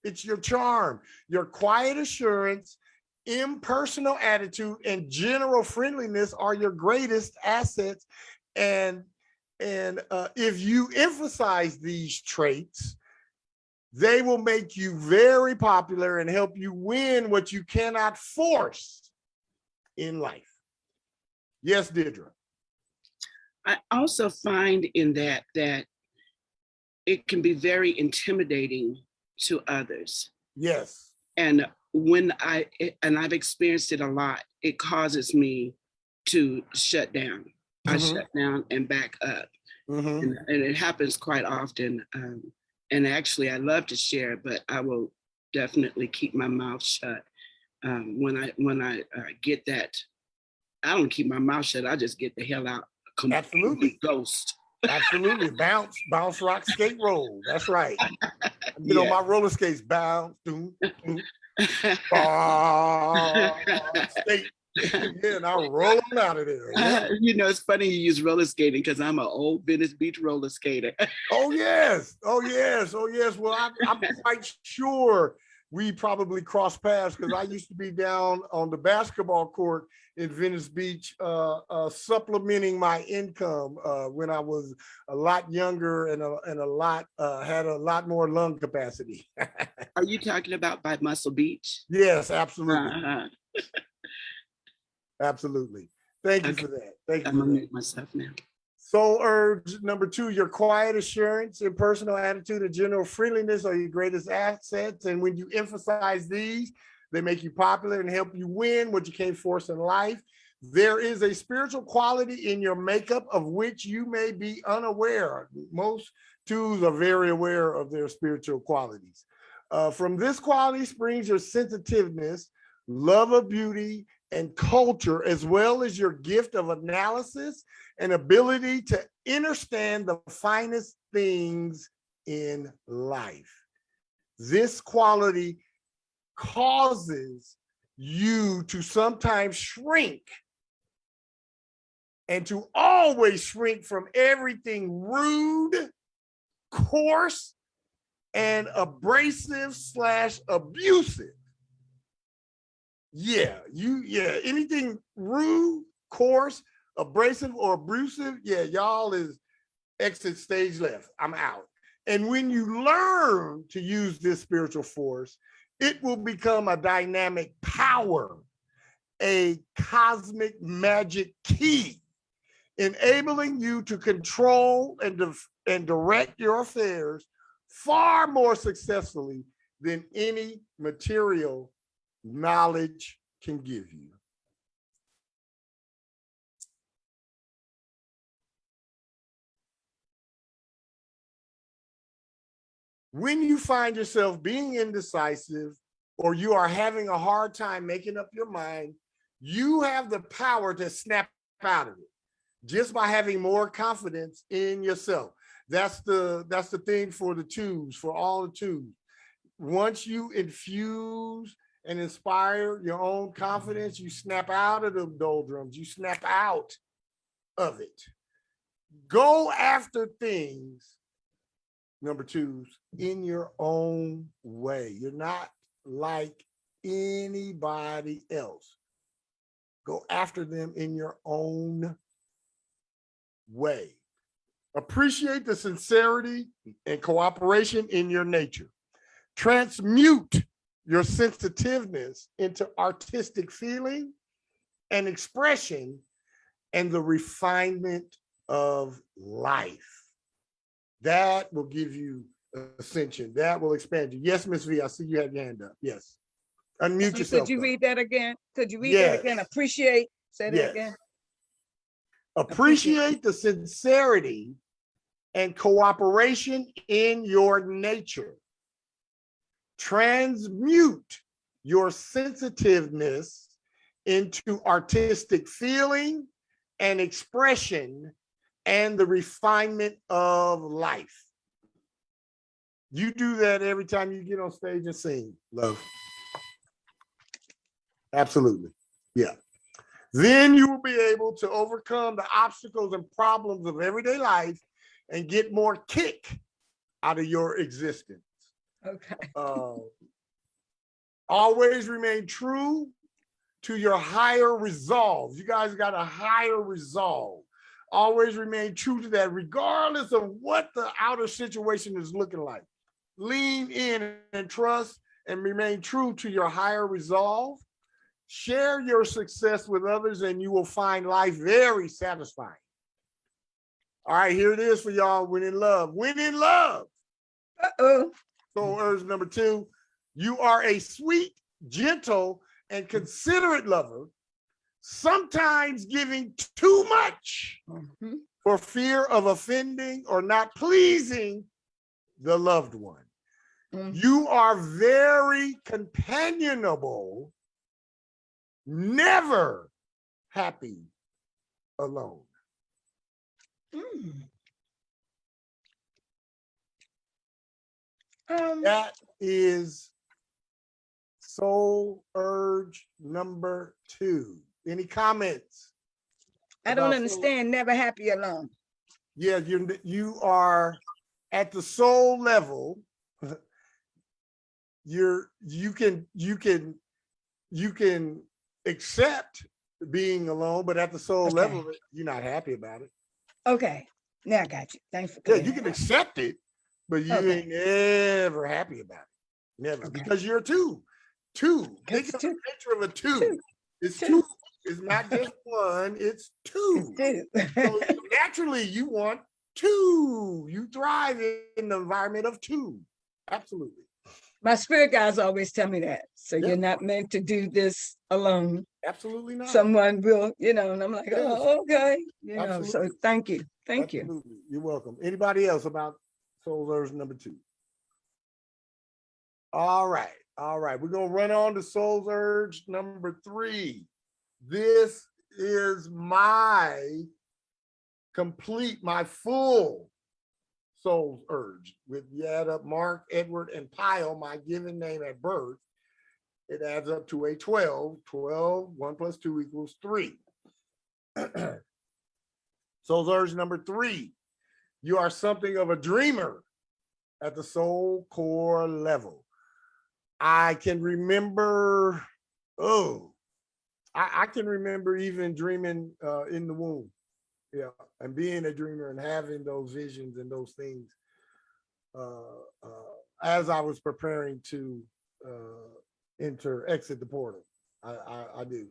It's your charm. Your quiet assurance, impersonal attitude, and general friendliness are your greatest assets. And if you emphasize these traits, they will make you very popular and help you win what you cannot force in life. Yes, Deirdre.
I also find in that it can be very intimidating to others.
Yes.
And I've experienced it a lot, it causes me to shut down. I shut down and back up. And it happens quite often. And actually, I love to share, but I will definitely keep my mouth shut. When I get that, I don't keep my mouth shut. I just get the hell out.
Absolutely.
Ghost.
Absolutely. Bounce, rock, skate, roll. That's right. Get on my roller skates, bounce, doom, doom, skate. Yeah, and I'll roll them out of there. Yeah.
You know, it's funny you use roller skating because I'm an old Venice Beach roller skater.
Oh, yes. Oh, yes. Oh, yes. Well, I'm quite sure we probably crossed paths because I used to be down on the basketball court in Venice Beach, supplementing my income when I was a lot younger and had a lot more lung capacity.
Are you talking about by Muscle Beach?
Yes, absolutely. Absolutely. Thank you for that. Thank you.
I'm gonna mute myself now.
Soul urge number 2, your quiet assurance and personal attitude and general friendliness are your greatest assets. And when you emphasize these, they make you popular and help you win what you can't force in life. There is a spiritual quality in your makeup of which you may be unaware. Most twos are very aware of their spiritual qualities. From this quality springs your sensitiveness, love of beauty, and culture, as well as your gift of analysis and ability to understand the finest things in life. This quality causes you to sometimes shrink and to always shrink from everything rude, coarse, and abrasive/abusive. Anything rude, coarse, abrasive, or abusive, y'all is exit stage left. I'm out. And when you learn to use this spiritual force, it will become a dynamic power, a cosmic magic key, enabling you to control and direct your affairs far more successfully than any material knowledge can give you. When you find yourself being indecisive or you are having a hard time making up your mind, you have the power to snap out of it just by having more confidence in yourself. That's the thing for the twos, for all the twos. Once you infuse and inspire your own confidence, you snap out of the doldrums, you snap out of it. Go after things, number twos, in your own way. You're not like anybody else. Go after them in your own way. Appreciate the sincerity and cooperation in your nature. Transmute your sensitiveness into artistic feeling and expression and the refinement of life. That will give you ascension. That will expand you. Yes, Miss V, I see you have your hand up. Yes. Unmute yourself.
Could you read that again? Could you read that again? Appreciate. Say that again.
Appreciate the sincerity and cooperation in your nature. Transmute your sensitiveness into artistic feeling and expression and the refinement of life. You do that every time you get on stage and sing, love. Absolutely. Yeah. Then you will be able to overcome the obstacles and problems of everyday life and get more kick out of your existence.
Okay.
Always remain true to your higher resolve. You guys got a higher resolve. Always remain true to that, regardless of what the outer situation is looking like. Lean in and trust and remain true to your higher resolve. Share your success with others and you will find life very satisfying. All right, here it is for y'all. When in love. When in love.
Uh-oh.
Soul urge number 2, you are a sweet, gentle, and considerate lover, sometimes giving too much for fear of offending or not pleasing the loved one. You are very companionable, never happy alone. That is soul urge number 2. Any comments?
I don't
about
understand never happy alone.
Yeah, you are at the soul level. You can accept being alone, but at the soul level, you're not happy about it.
Okay, now I got you. Thanks for
Yeah,
clearing
you can
that up.
accept it, but you ain't never happy about it. Never, because you're a 2. Think of the nature of a 2. It's 2. It's not just 1, it's 2. So naturally, you want 2. You thrive in the environment of 2. Absolutely.
My spirit guides always tell me that. So you're not meant to do this alone.
Absolutely not.
Someone will, and I'm like, oh, okay. So thank you. Thank you.
You're welcome. Anybody else about soul urge number 2? All right. We're going to run on to soul urge number 3. This is my full soul's urge. With you add up Mark, Edward, and Pyle, my given name at birth, it adds up to a 12. 1 plus 2 equals 3. Soul's urge number 3. You are something of a dreamer at the soul core level. I can remember, I can remember even dreaming in the womb. Yeah, and being a dreamer and having those visions and those things as I was preparing to exit the portal. I do.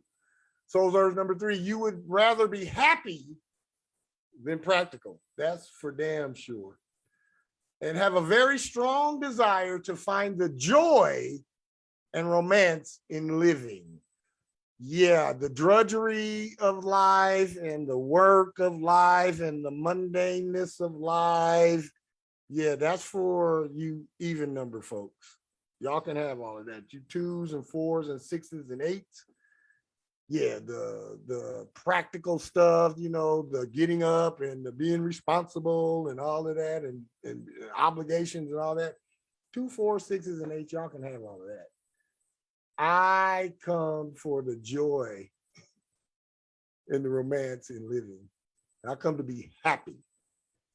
Soul's urge number 3, you would rather be happy than practical. That's for damn sure. And have a very strong desire to find the joy and romance in living. Yeah, the drudgery of life and the work of life and the mundaneness of life. Yeah, that's for you even number folks. Y'all can have all of that. You 2s and 4s and 6s and 8s. Yeah, the practical stuff, the getting up and the being responsible and all of that and obligations and all that. 2, 4, 6s, and 8, y'all can have all of that. I come for the joy and the romance in living. I come to be happy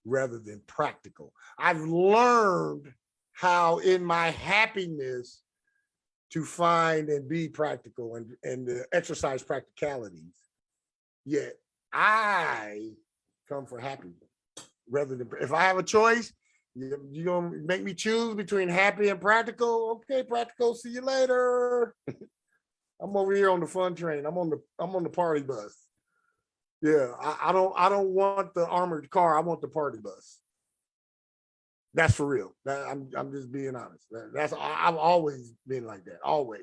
rather than practical. I've learned how in my happiness to find and be practical and exercise practicalities. Yet I come for happy rather than, if I have a choice, you're gonna make me choose between happy and practical. Okay, practical, see you later. I'm over here on the fun train. I'm on the party bus. Yeah, I don't want the armored car. I want the party bus. That's for real. I'm just being honest. I've always been like that. Always.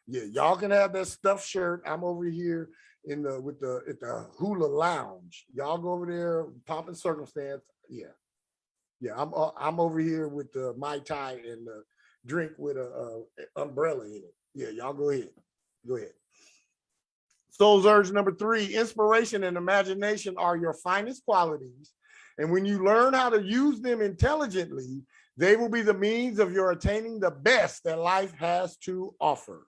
Yeah, y'all can have that stuffed shirt. I'm over here at the hula lounge. Y'all go over there, popping circumstance. Yeah, I'm over here with the Mai Tai and the drink with a umbrella in it. Yeah, y'all go ahead. Go ahead. Soul's urge number 3, inspiration and imagination are your finest qualities. And when you learn how to use them intelligently, they will be the means of your attaining the best that life has to offer.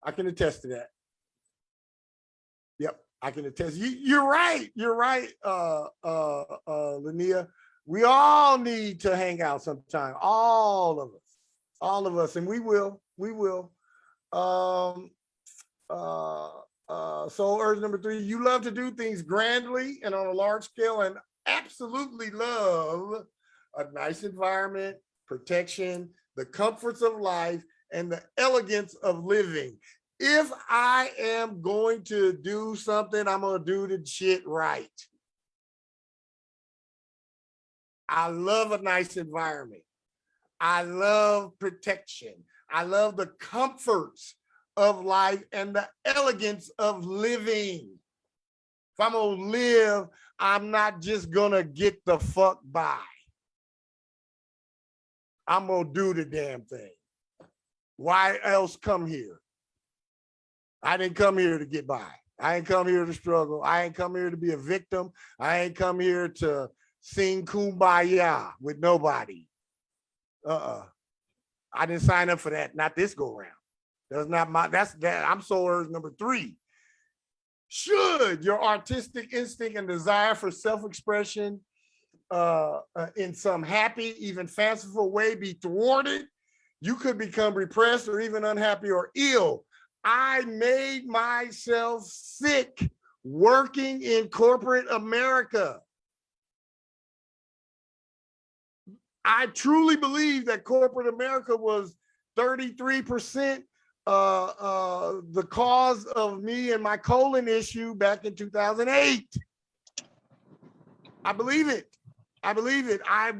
I can attest to that. Yep, I can attest. You're right. You're right, Linnea. We all need to hang out sometime. All of us, and we will. Soul urge number 3, you love to do things grandly and on a large scale and absolutely love a nice environment, protection, the comforts of life, and the elegance of living. If I am going to do something, I'm going to do the shit right. I love a nice environment. I love protection. I love the comforts of life and the elegance of living. If I'm gonna live, I'm not just gonna get the fuck by. I'm gonna do the damn thing. Why else come here? I didn't come here to get by. I ain't come here to struggle. I ain't come here to be a victim. I ain't come here to sing kumbaya with nobody. I didn't sign up for that. Not this go round. That's not my, that's that. I'm soul urge number 3. Should your artistic instinct and desire for self-expression in some happy, even fanciful way be thwarted, you could become repressed or even unhappy or ill. I made myself sick working in corporate America. I truly believe that corporate America was 33% the cause of me and my colon issue back in 2008. I believe it. I believe it. I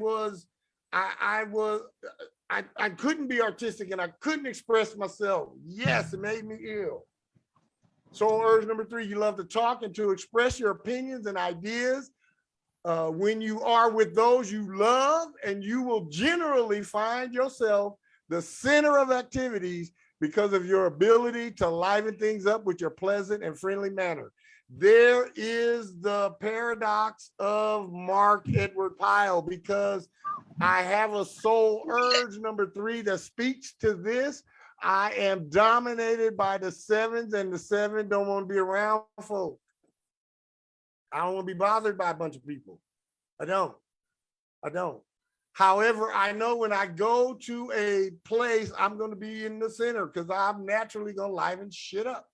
couldn't be artistic and I couldn't express myself. Yes, it made me ill. Soul urge number 3, you love to talk and to express your opinions and ideas when you are with those you love, and you will generally find yourself the center of activities because of your ability to liven things up with your pleasant and friendly manner. There is the paradox of Mark Edward Pyle, because I have a soul urge number 3 that speaks to this. I am dominated by the 7s, and the 7 don't want to be around folk. I don't want to be bothered by a bunch of people. I don't. However, I know when I go to a place, I'm going to be in the center because I'm naturally going to liven shit up.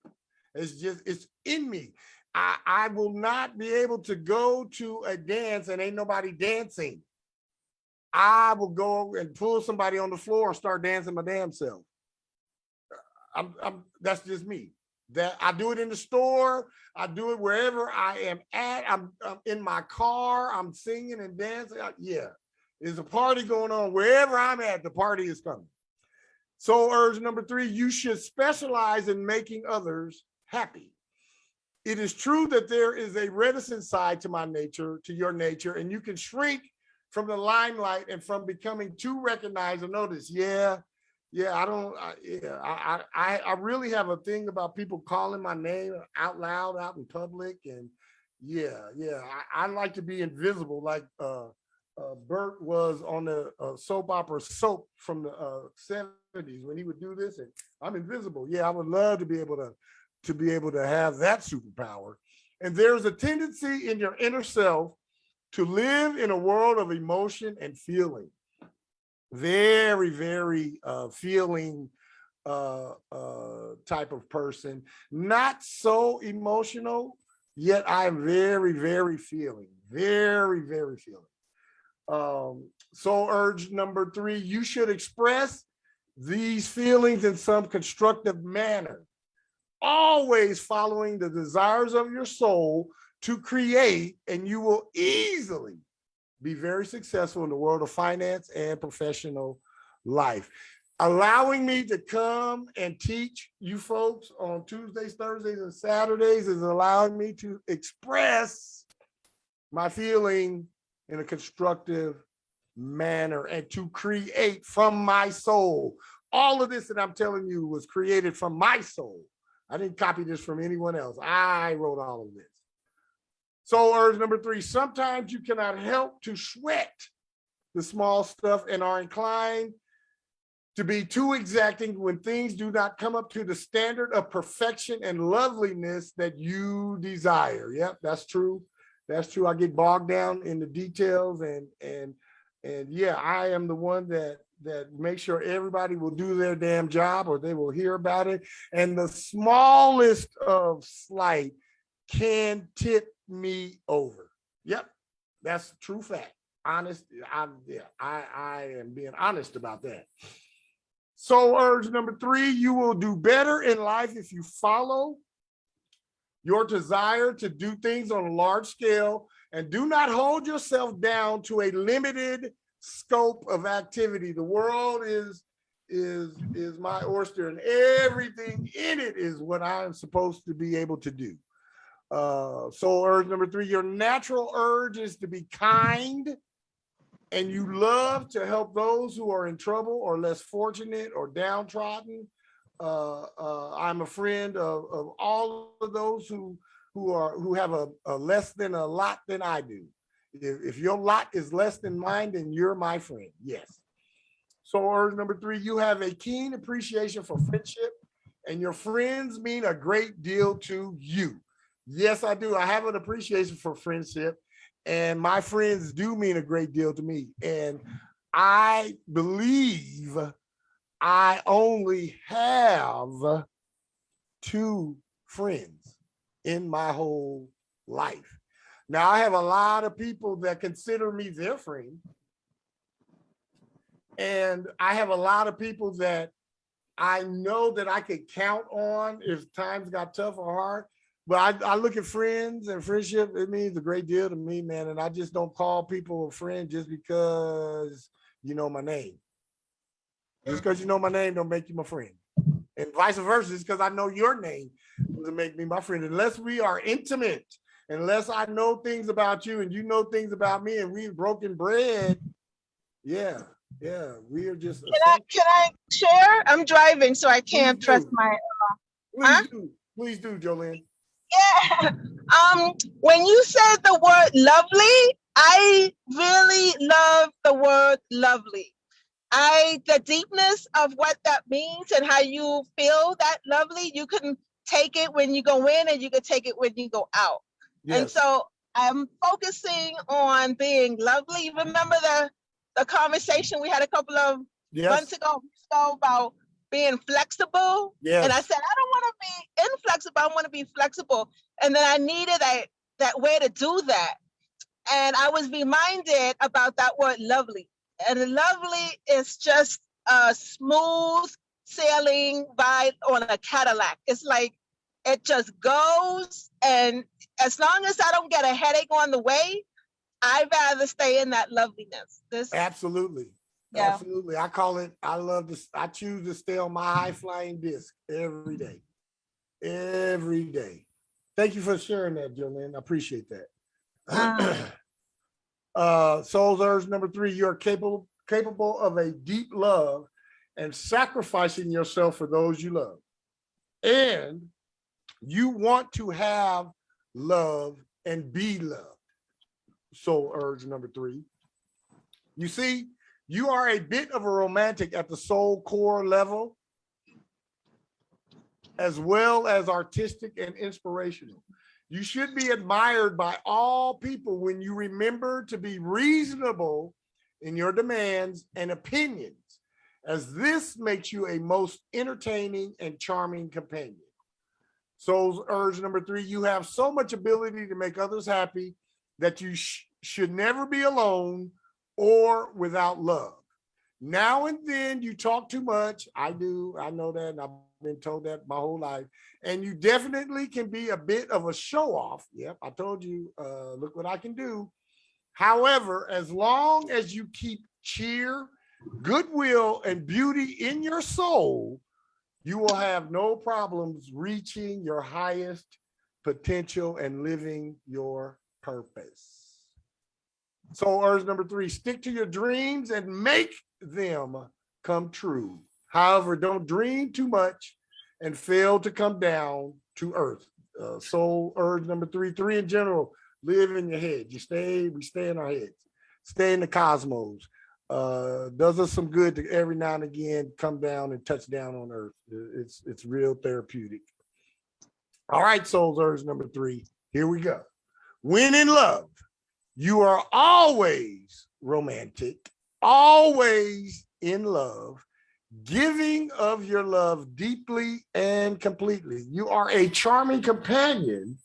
It's in me. I will not be able to go to a dance and ain't nobody dancing. I will go and pull somebody on the floor and start dancing my damn self. That's just me. That I do it in the store. I do it wherever I am at. I'm in my car. I'm singing and dancing. Yeah, there's a party going on wherever I'm at. The party is coming. Soul urge number 3, you should specialize in making others happy. It is true that there is a reticent side to my nature, to your nature, and you can shrink from the limelight and from becoming too recognized or noticed. I really have a thing about people calling my name out loud out in public. And I like to be invisible, like Bert was on the soap opera Soap from the 70s when he would do this, and I'm invisible. I would love to be able to have that superpower. And there's a tendency in your inner self to live in a world of emotion and feeling. Very, very feeling type of person. Not so emotional, yet I'm very, very feeling. Very, very feeling. Soul urge number 3, you should express these feelings in some constructive manner, always following the desires of your soul to create, and you will easily be very successful in the world of finance and professional life. Allowing me to come and teach you folks on Tuesdays, Thursdays, and Saturdays is allowing me to express my feeling in a constructive manner and to create from my soul. All of this that I'm telling you was created from my soul. I didn't copy this from anyone else. I wrote all of this. Soul urge number 3, sometimes you cannot help to sweat the small stuff and are inclined to be too exacting when things do not come up to the standard of perfection and loveliness that you desire. Yep, that's true. That's true. I get bogged down in the details, and I am the one that makes sure everybody will do their damn job or they will hear about it. And the smallest of slight can tip me over. Yep, that's true fact. Honest, I am being honest about that. Soul urge number 3, you will do better in life if you follow your desire to do things on a large scale and do not hold yourself down to a limited scope of activity. The world is my oyster, and everything in it is what I'm supposed to be able to do. Soul urge number 3, your natural urge is to be kind, and you love to help those who are in trouble or less fortunate or downtrodden. I'm a friend of all of those who have a less than a lot than I do. If your lot is less than mine, then you're my friend. Yes. So urge number 3, you have a keen appreciation for friendship, and your friends mean a great deal to you. Yes, I do. I have an appreciation for friendship, and my friends do mean a great deal to me. And I believe I only have 2 friends in my whole life. Now, I have a lot of people that consider me their friend. And I have a lot of people that I know that I could count on if times got tough or hard. But I look at friends and friendship, it means a great deal to me, man. And I just don't call people a friend just because you know my name. Just because you know my name don't make you my friend. And vice versa, just because I know your name doesn't make me my friend. Unless we are intimate, unless I know things about you and you know things about me and we've broken bread, yeah, we are just.
Can I share? I'm driving, so I can't trust my.
Please do, Jolene.
Yeah. When you said the word lovely, I really love the word lovely. The deepness of what that means and how you feel that lovely, you can take it when you go in and you can take it when you go out. Yes. And so I'm focusing on being lovely. You remember the conversation we had a couple of months ago about being flexible? Yes. And I said, I don't want to be inflexible, I want to be flexible. And then I needed that way to do that. And I was reminded about that word lovely. And lovely is just a smooth sailing ride on a Cadillac. It's like it just goes, and as long as I don't get a headache on the way, I'd rather stay in that loveliness.
Absolutely. Yeah. Absolutely. I choose to stay on my high flying disc every day. Every day. Thank you for sharing that, Jolene. I appreciate that. Soul's urge number 3, you're capable of a deep love and sacrificing yourself for those you love. And you want to have love and be loved. Soul urge number 3. You see, you are a bit of a romantic at the soul core level, as well as artistic and inspirational. You should be admired by all people when you remember to be reasonable in your demands and opinions, as this makes you a most entertaining and charming companion. Soul's urge number 3, you have so much ability to make others happy that you should never be alone or without love. Now and then you talk too much. I do. I know that. And I've been told that my whole life. And you definitely can be a bit of a show off. Yep, I told you, look what I can do. However, as long as you keep cheer, goodwill, and beauty in your soul, you will have no problems reaching your highest potential and living your purpose. So urge number 3, stick to your dreams and make them come true. However, don't dream too much and fail to come down to earth. Soul urge number 3 in general, live in your head. We stay in our heads, stay in the cosmos. Does us some good to every now and again come down and touch down on earth. It's real therapeutic. All right, soul's urge number 3. Here we go. When in love, you are always romantic, always in love, giving of your love deeply and completely. You are a charming companion.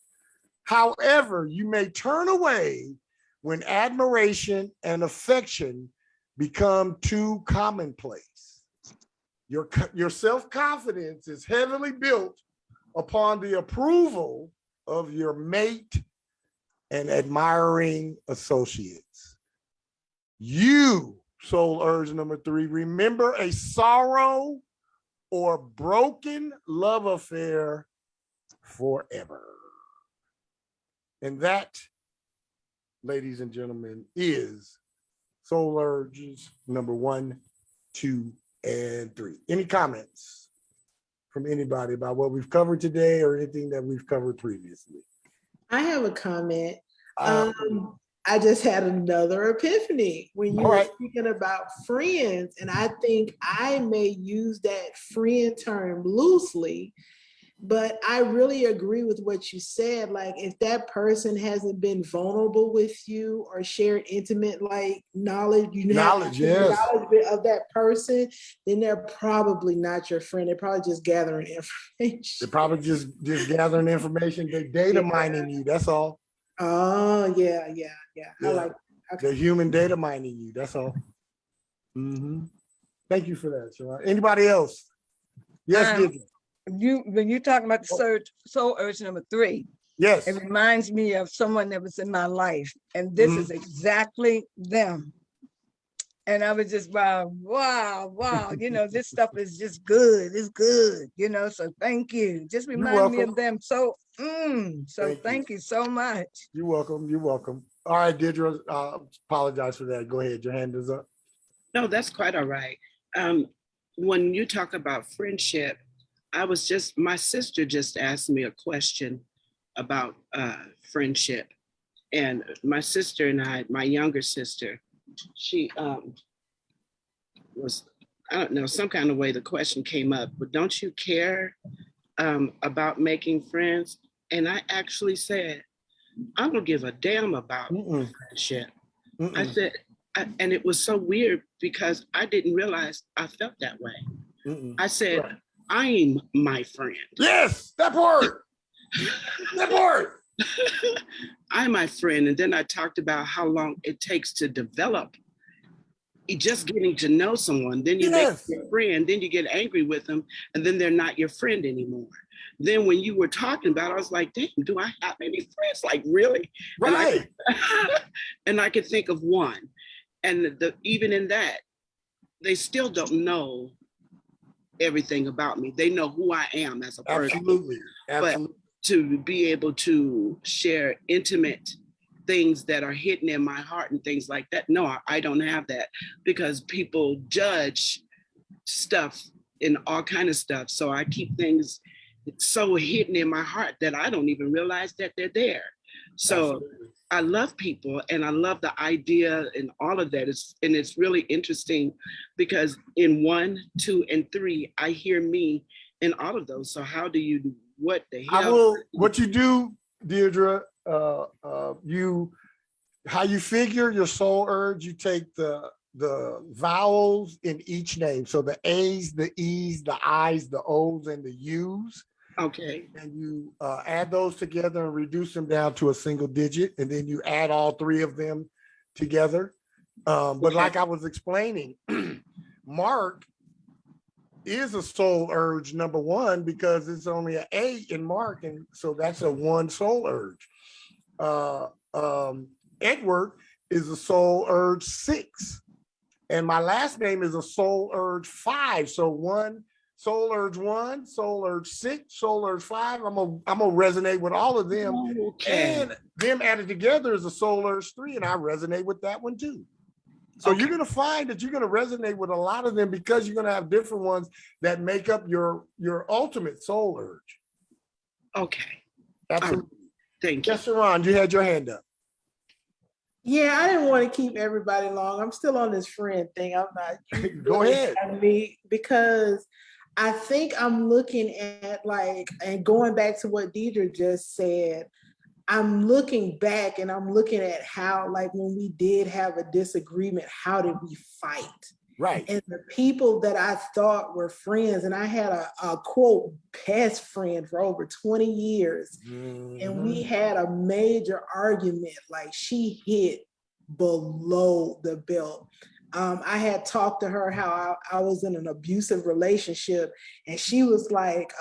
However, you may turn away when admiration and affection become too commonplace. Your self-confidence is heavily built upon the approval of your mate and admiring associates. You soul urge number 3, remember a sorrow or broken love affair forever. And that, ladies and gentlemen, is soul urges number 1, 2, and 3. Any comments from anybody about what we've covered today or anything that we've covered previously?
I have a comment. I just had another epiphany when you were speaking about friends, and I think I may use that friend term loosely, but I really agree with what you said. Like, if that person hasn't been vulnerable with you or shared intimate knowledge, knowledge of that person, then they're probably not your friend. They're probably just gathering information.
They're probably just gathering information. They're data mining you. That's all.
Oh, yeah. I like that. Okay.
The human data mining you. That's all. Thank you for that, Sharon. Anybody else? Yes,
when you're talking about the soul urge number 3,
yes,
it reminds me of someone that was in my life, and this is exactly them. And I was just wow. This stuff is just good. It's good. So thank you. Just remind me of them. So thank you so much.
You're welcome. All right, Deirdre, apologize for that. Go ahead. Your hand is up.
No, that's quite all right. When you talk about friendship, my sister just asked me a question about friendship. And my sister and I, my younger sister, she was, I don't know, some kind of way the question came up, but don't you care about making friends? And I actually said, I don't give a damn about friendship. I said, and it was so weird because I didn't realize I felt that way. I said, I'm my friend.
Yes, that part. That part.
I'm my friend. And then I talked about how long it takes to develop just getting to know someone. Then you make them your friend, then you get angry with them, and then they're not your friend anymore. Then when you were talking about it, I was like, damn, do I have any friends? Like, really?
Right.
And I could think of one. And even in that, they still don't know everything about me. They know who I am as a person.
Absolutely.
But to be able to share intimate things that are hidden in my heart and things like that, no, I don't have that, because people judge stuff and all kind of stuff. So I keep things so hidden in my heart that I don't even realize that they're there. So I love people and I love the idea and all of that. And it's really interesting because in 1, 2, and 3, I hear me in all of those. So how do you do what the hell?
What you do, Deirdre, how you figure your soul urge, you take the vowels in each name. So the A's, the E's, the I's, the O's, and the U's.
Okay.
And you add those together and reduce them down to a single digit. And then you add all 3 of them together. But like I was explaining, Mark is a soul urge number 1 because it's only an A in Mark. And so that's a 1 soul urge. Edward is a soul urge 6. And my last name is a soul urge 5. So 1, soul urge 1, soul urge 6, soul urge 5. I'm gonna resonate with all of them.
Okay.
And them added together is a soul urge 3, and I resonate with that one too. So you're gonna find that you're gonna resonate with a lot of them because you're gonna have different ones that make up your ultimate soul urge.
Okay.
Absolutely.
Thank you.
Yes, Sharon, you had your hand up.
Yeah, I didn't want to keep everybody long. I'm still on this friend thing. I'm not.
Go ahead.
Because I think I'm looking at and going back to what Deirdre just said, I'm looking back and I'm looking at how, when we did have a disagreement, how did we fight?
Right.
And the people that I thought were friends, and I had a quote, best friend for over 20 years. And we had a major argument, she hit below the belt. I had talked to her how I was in an abusive relationship, and she was like,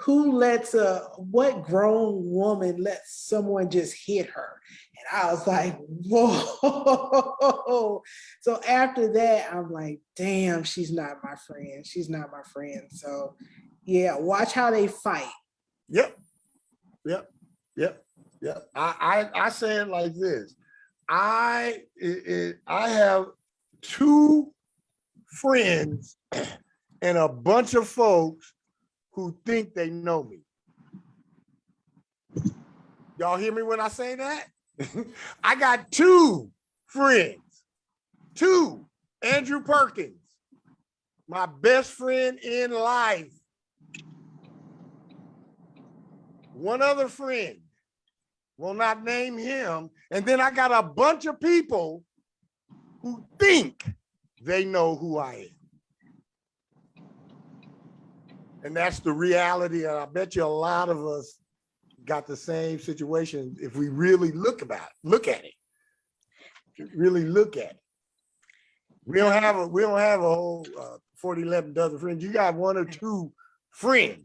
what grown woman lets someone just hit her? And I was like, whoa. So after that, I'm like, damn, she's not my friend. She's not my friend. So yeah, watch how they fight.
Yep. I say it like this. I have two friends and a bunch of folks who think they know me. Y'all hear me when I say that? I got two friends. Two. Andrew Perkins, my best friend in life. One other friend, will not name him. And then I got a bunch of people who think they know who I am. And that's the reality. And I bet you a lot of us got the same situation if we really look at it. Really look at it. We don't have a whole 40-11 dozen friends. You got one or two friends.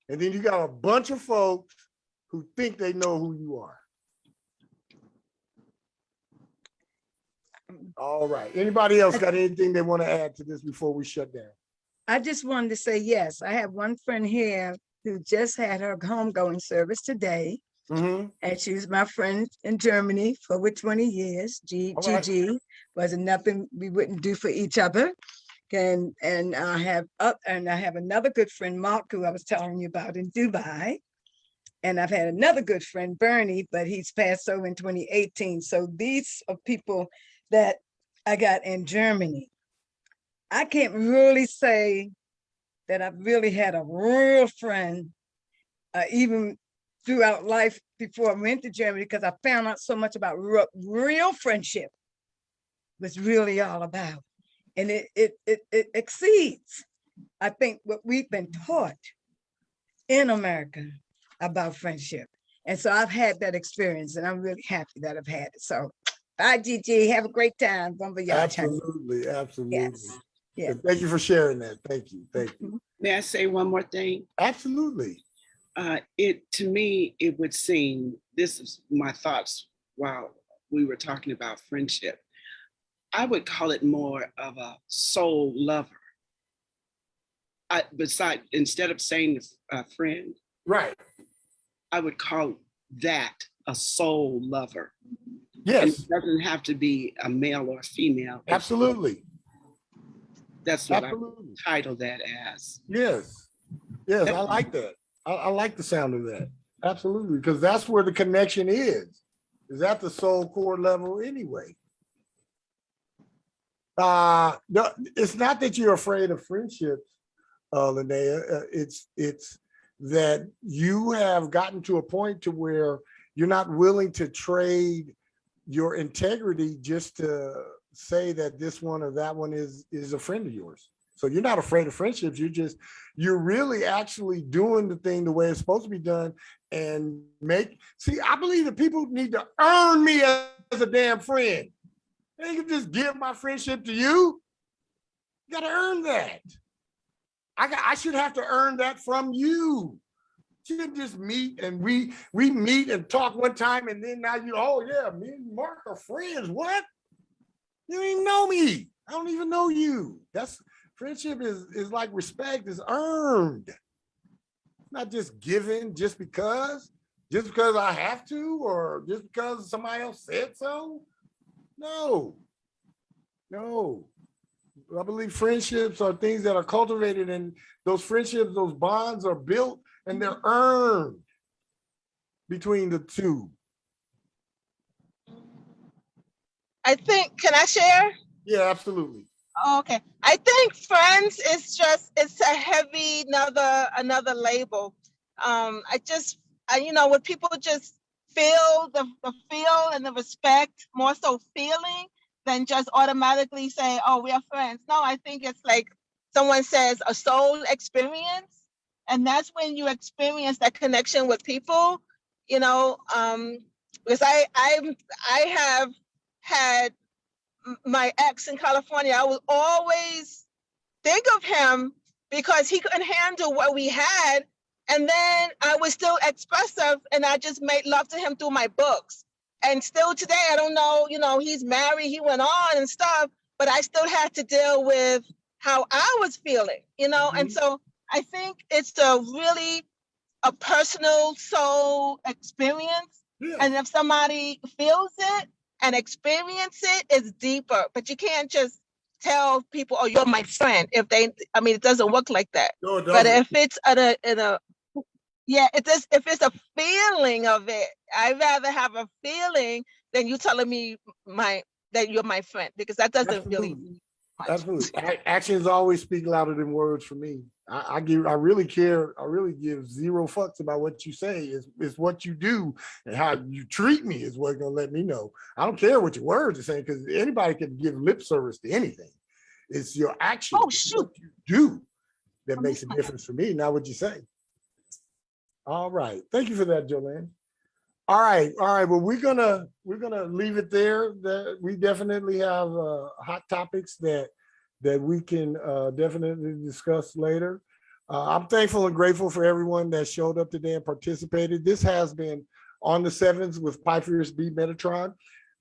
And then you got a bunch of folks who think they know who you are. All right. Anybody else got anything they want to add to this before we shut down?
I just wanted to say, yes, I have one friend here who just had her homegoing service today.
Mm-hmm.
And she was my friend in Germany for over 20 years. Gigi wasn't nothing we wouldn't do for each other. And I have another good friend, Mark, who I was telling you about in Dubai. And I've had another good friend, Bernie, but he's passed over in 2018. So these are people that I got in Germany. I can't really say that I've really had a real friend, even throughout life before I went to Germany, because I found out so much about real friendship was really all about. And it exceeds, I think, what we've been taught in America about friendship. And so I've had that experience, and I'm really happy that I've had it. So bye, Gigi. Have a great time.
Absolutely.
Yes. Yeah.
Thank you for sharing that. Thank you.
May I say one more thing?
Absolutely.
To me, it would seem, this is my thoughts while we were talking about friendship. I would call it more of a soul lover. Instead of saying a friend,
right,
I would call that a soul lover.
Yes.
And it doesn't have to be a male or female.
Absolutely.
That's what I would title that as.
Yes, I like that. I like the sound of that. Absolutely, because that's where the connection is at the soul core level anyway. No, it's not that you're afraid of friendships, Linnea. It's that you have gotten to a point to where you're not willing to trade your integrity just to say that this one or that one is a friend of yours. So you're not afraid of friendships. You're really actually doing the thing the way it's supposed to be done. And I believe that people need to earn me as a damn friend. They can just give my friendship to you. You got to earn that. I should have to earn that from you. You shouldn't just meet and we meet and talk one time and then now me and Mark are friends. What? You don't even know me. I don't even know you. Friendship is like respect is earned. Not just given just because I have to or just because somebody else said so. No. I believe friendships are things that are cultivated, and those friendships, those bonds are built and they're earned between the two.
I think, can I share?
Yeah, absolutely.
Oh, okay. I think friends is it's a heavy another label. When people just feel the feel and the respect, more so feeling than just automatically say, oh, we are friends. No, I think it's like someone says a soul experience. And that's when you experience that connection with people, because I have had my ex in California. I would always think of him because he couldn't handle what we had. And then I was still expressive, and I just made love to him through my books. And still today, I don't know, you know, he's married, he went on and stuff, but I still had to deal with how I was feeling, you know? And so I think it's really a personal soul experience.
Yeah.
And if somebody feels it and experience it, it's deeper. But you can't just tell people, oh, you're my friend. If they, I mean, it doesn't work like that.
No, it
But
doesn't.
if it's it does. If it's a feeling of it, I'd rather have a feeling than you telling me that you're my friend, because that doesn't really mean much.
Absolutely. Actions always speak louder than words for me. I really care. I really give zero fucks about what you say. It's what you do and how you treat me is what's gonna let me know. I don't care what your words are saying, because anybody can give lip service to anything. It's your actions,
Oh, shoot.
what you do that makes a difference for me, not what you say. All right. Thank you for that, Jolene. All right. Well, we're gonna leave it there. That we definitely have hot topics that we can definitely discuss later. I'm thankful and grateful for everyone that showed up today and participated. This has been On the Sevens with Pythias B. Metatron,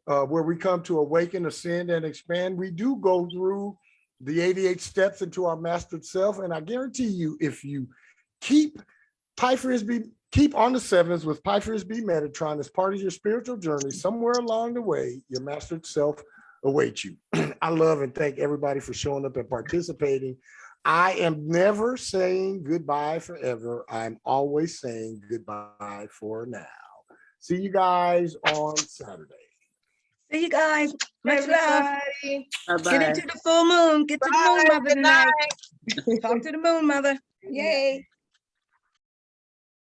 where we come to awaken, ascend, and expand. We do go through the 88 steps into our mastered self, and I guarantee you, if you keep On the Sevens with Pythias B. Metatron as part of your spiritual journey, somewhere along the way, your mastered self awaits you. I love and thank everybody for showing up and participating. I am never saying goodbye forever. I'm always saying goodbye for now. See you guys on Saturday.
See you guys. Much love.
Everybody.
Bye-bye.
Get into the full moon. Get to the moon,
Bye.
mother,
Good
tonight.
night.
Talk to the moon, mother. Yay.